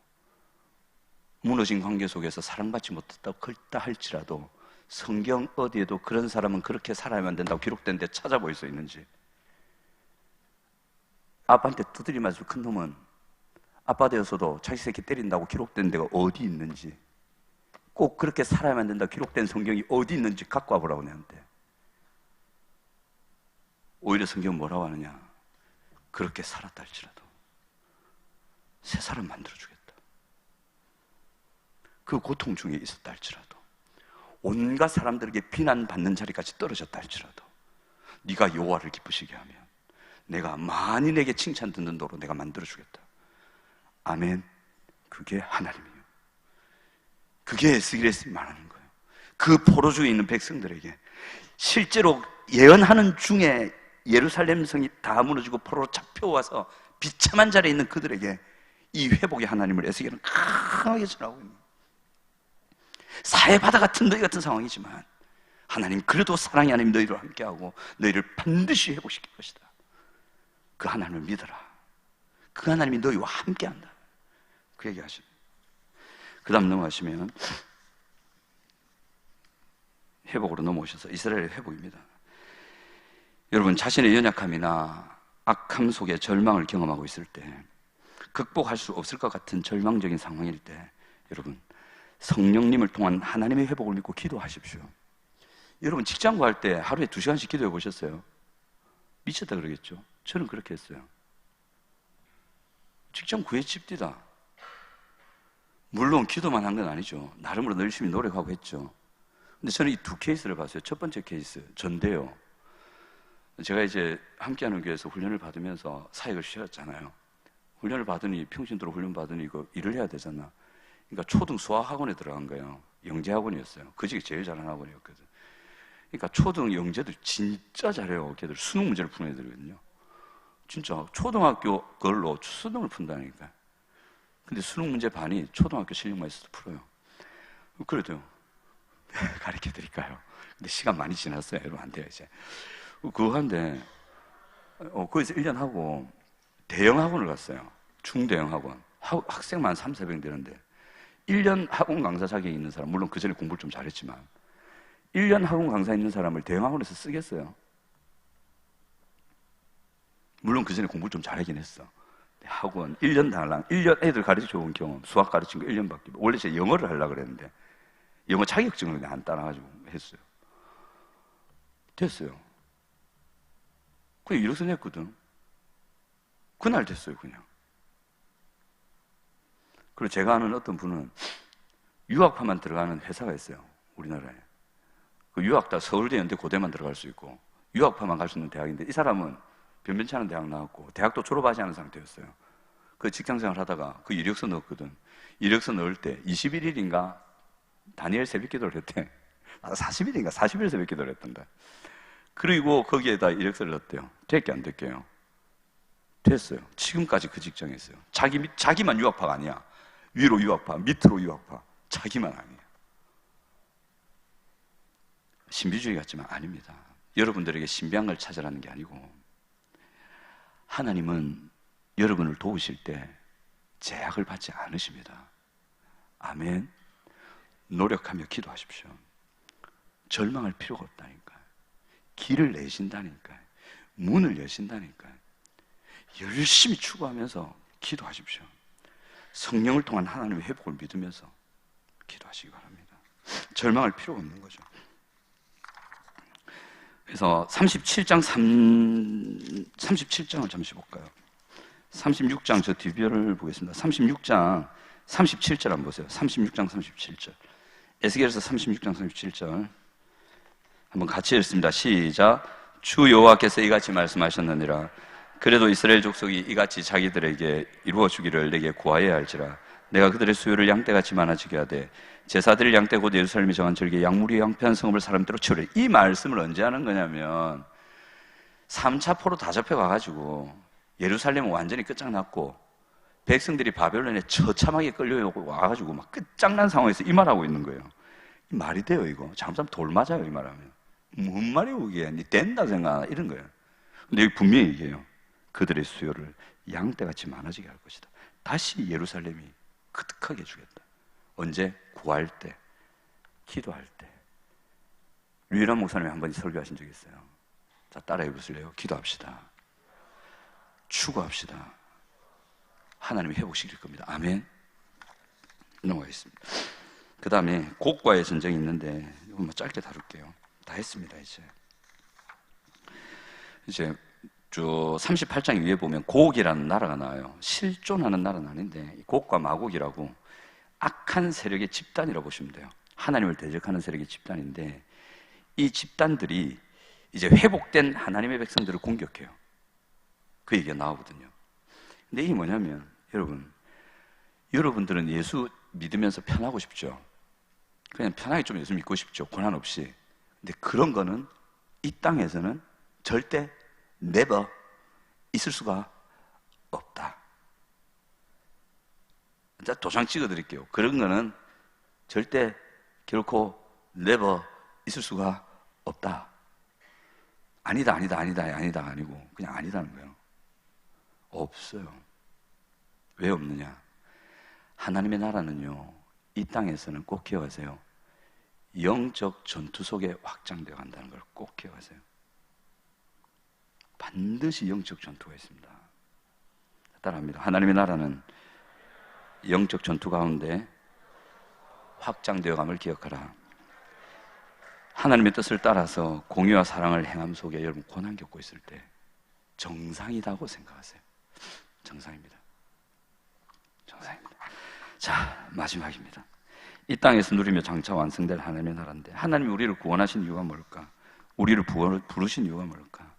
무너진 관계 속에서 사랑받지 못했다고 긁다 할지라도 성경 어디에도 그런 사람은 그렇게 살아야만 된다고 기록된 데 찾아볼 수 있는지, 아빠한테 두드리 맞을 큰 놈은 아빠 되어서도 자기 새끼 때린다고 기록된 데가 어디 있는지, 꼭 그렇게 살아야만 된다고 기록된 성경이 어디 있는지 갖고 와보라고 내한테. 오히려 성경은 뭐라고 하느냐? 그렇게 살았다 할지라도 새 사람 만들어주겠다. 그 고통 중에 있었다 할지라도, 온갖 사람들에게 비난받는 자리까지 떨어졌다 할지라도 네가 여호와를 기쁘시게 하면 내가 많이 내게 칭찬 듣는 도로 내가 만들어주겠다. 아멘. 그게 하나님이에요. 그게 에스겔이 말하는 거예요. 그 포로주에 있는 백성들에게 실제로 예언하는 중에 예루살렘 성이 다 무너지고 포로로 잡혀와서 비참한 자리에 있는 그들에게 이 회복의 하나님을 에스겔은 강하게 전하고 있는 거예요. 사해바다 같은 너희 같은 상황이지만 하나님 그래도 사랑의 하나님 너희를 함께하고 너희를 반드시 회복시킬 것이다. 그 하나님을 믿어라. 그 하나님이 너희와 함께한다. 그 얘기 하시는. 그 다음 넘어가시면 회복으로 넘어오셔서 이스라엘의 회복입니다. 여러분, 자신의 연약함이나 악함 속에 절망을 경험하고 있을 때, 극복할 수 없을 것 같은 절망적인 상황일 때, 여러분 성령님을 통한 하나님의 회복을 믿고 기도하십시오. 여러분 직장 구할 때 하루에 2시간씩 기도해 보셨어요? 미쳤다 그러겠죠? 저는 그렇게 했어요. 직장 구해집디다. 물론 기도만 한 건 아니죠. 나름으로 열심히 노력하고 했죠. 근데 저는 이 두 케이스를 봤어요. 첫 번째 케이스, 전데요. 제가 이제 함께하는 교회에서 훈련을 받으면서 사역을 쉬었잖아요. 훈련을 받으니, 평신도로 훈련 받으니 이거 일을 해야 되잖아. 그러니까 초등 수학학원에 들어간 거예요. 영재학원이었어요. 그 집이 제일 잘하는 학원이었거든. 그러니까 초등 영재들 진짜 잘해요. 걔들 수능 문제를 푸는 애들이거든요. 진짜 초등학교 걸로 수능을 푼다니까. 근데 수능 문제 반이 초등학교 실력만 있어도 풀어요. 그래도요. 가르쳐 드릴까요? 근데 시간 많이 지났어요. 여러분 안 돼요 이제. 그거 한데 거기서 1년 하고 대형 학원을 갔어요. 중대형 학원. 학생만 300~400 되는데 1년 학원 강사 자격이 있는 사람, 물론 그 전에 공부를 좀 잘했지만 1년 학원 강사 있는 사람을 대형 학원에서 쓰겠어요? 물론 그 전에 공부를 좀 잘하긴 했어. 학원 1년 달랑 1년 애들 가르쳐 온 경험, 수학 가르친 거 1년밖에. 원래 제가 영어를 하려고 그랬는데 영어 자격증을 그냥 안 따라가지고 했어요. 됐어요. 그냥 이력서 냈거든. 그날 됐어요, 그냥. 그리고 제가 아는 어떤 분은 유학파만 들어가는 회사가 있어요, 우리나라에. 그 유학다 서울대, 연대, 고대만 들어갈 수 있고 유학파만 갈 수 있는 대학인데, 이 사람은 변변치 않은 대학 나왔고 대학도 졸업하지 않은 상태였어요. 그 직장생활 하다가 그 이력서 넣었거든. 이력서 넣을 때 21일인가 다니엘 새벽기도를 했대. 40일인가 40일 새벽기도를 했던데. 그리고 거기에다 이력서를 넣었대요. 됐게 안 됐게요? 됐어요. 지금까지 그 직장에 있어요. 자기만 유학파가 아니야. 위로 유학파, 밑으로 유학파. 자기만 아니에요. 신비주의 같지만 아닙니다. 여러분들에게 신비한 걸 찾으라는 게 아니고, 하나님은 여러분을 도우실 때 제약을 받지 않으십니다. 아멘. 노력하며 기도하십시오. 절망할 필요가 없다니까요. 길을 내신다니까요. 문을 여신다니까요. 열심히 추구하면서 기도하십시오. 성령을 통한 하나님의 회복을 믿으면서 기도하시기 바랍니다. 절망할 필요가 없는 거죠. 그래서 37장을 잠시 볼까요? 36장 저 뒷면을 보겠습니다. 36장 37절 한번 보세요. 36장 37절. 에스겔서 36장 37절 한번 같이 읽습니다. 시작. 주 여호와께서 이같이 말씀하셨느니라. 그래도 이스라엘 족속이 이같이 자기들에게 이루어 주기를 내게 구하여야 할지라. 내가 그들의 수요를 양떼같이 많아지게 하되 제사드릴 양떼 곧 예루살렘이 정한 절기에 양무리 양피한 성읍을 사람대로 치우래. 이 말씀을 언제 하는 거냐면 3차 포로 다 잡혀가가지고 예루살렘은 완전히 끝장났고 백성들이 바벨론에 처참하게 끌려와가지고 막 끝장난 상황에서 이 말하고 있는 거예요. 이 말이 돼요, 이거? 잘못하면 돌 맞아요, 이 말하면. 뭔 말이고 이게? 니 된다 생각하나? 이런 거예요. 근데 여기 분명히 얘기해요. 그들의 수요를 양떼같이 많아지게 할 것이다. 다시 예루살렘이 크득하게 주겠다. 언제? 구할 때, 기도할 때. 류일한 목사님이 한 번 설교하신 적이 있어요. 자, 따라해 보실래요? 기도합시다. 추구합시다. 하나님이 회복시킬 겁니다. 아멘. 넘어가겠습니다. 그 다음에 곡과의 전쟁이 있는데 이건 뭐 짧게 다룰게요. 다 했습니다. 이제 쭉 38장 위에 보면 곡이라는 나라가 나와요. 실존하는 나라는 아닌데 곡과 마곡이라고 악한 세력의 집단이라고 보시면 돼요. 하나님을 대적하는 세력의 집단인데 이 집단들이 이제 회복된 하나님의 백성들을 공격해요. 그 얘기가 나오거든요. 근데 이게 뭐냐면 여러분들은 예수 믿으면서 편하고 싶죠. 그냥 편하게 좀 예수 믿고 싶죠. 고난 없이. 근데 그런 거는 이 땅에서는 절대 never 있을 수가 없다. 자, 도장 찍어 드릴게요. 그런 거는 절대 결코 never 있을 수가 없다. 아니다 아니고 그냥 아니다는 거예요. 없어요. 왜 없느냐? 하나님의 나라는요, 이 땅에서는 꼭 기억하세요. 영적 전투 속에 확장되어 간다는 걸 꼭 기억하세요. 반드시 영적 전투가 있습니다. 따라합니다. 하나님의 나라는 영적 전투 가운데 확장되어 감을 기억하라. 하나님의 뜻을 따라서 공의와 사랑을 행함 속에 여러분 고난 겪고 있을 때 정상이라고 생각하세요. 정상입니다. 정상입니다. 자, 마지막입니다. 이 땅에서 누리며 장차 완성될 하나님의 나라인데 하나님이 우리를 구원하신 이유가 뭘까? 우리를 부르신 이유가 뭘까?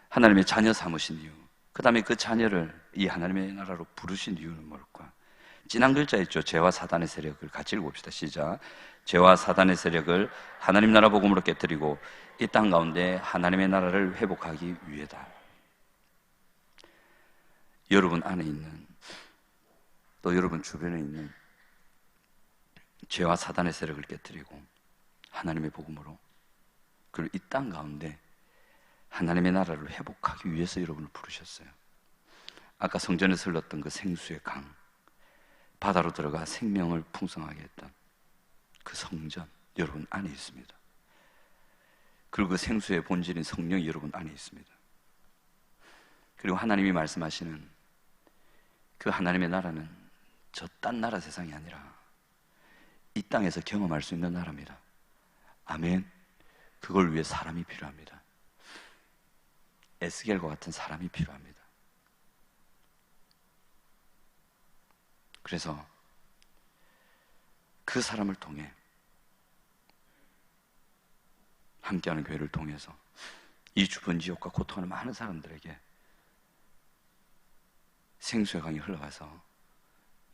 하나님의 자녀 삼으신 이유, 그 다음에 그 자녀를 이 하나님의 나라로 부르신 이유는 뭘까? 진한 글자 있죠. 죄와 사단의 세력을 같이 읽어봅시다. 시작. 죄와 사단의 세력을 하나님 나라 복음으로 깨뜨리고 이 땅 가운데 하나님의 나라를 회복하기 위해다. 여러분 안에 있는, 또 여러분 주변에 있는 죄와 사단의 세력을 깨뜨리고 하나님의 복음으로, 그리고 이 땅 가운데 하나님의 나라를 회복하기 위해서 여러분을 부르셨어요. 아까 성전에서 흘렀던 그 생수의 강, 바다로 들어가 생명을 풍성하게 했던 그 성전 여러분 안에 있습니다. 그리고 그 생수의 본질인 성령이 여러분 안에 있습니다. 그리고 하나님이 말씀하시는 그 하나님의 나라는 저 딴 나라 세상이 아니라 이 땅에서 경험할 수 있는 나라입니다. 아멘. 그걸 위해 사람이 필요합니다. 에스겔과 같은 사람이 필요합니다. 그래서 그 사람을 통해 함께하는 교회를 통해서 이 주변 지역과 고통하는 많은 사람들에게 생수의 강이 흘러가서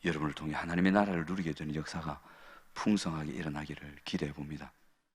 여러분을 통해 하나님의 나라를 누리게 되는 역사가 풍성하게 일어나기를 기대해 봅니다.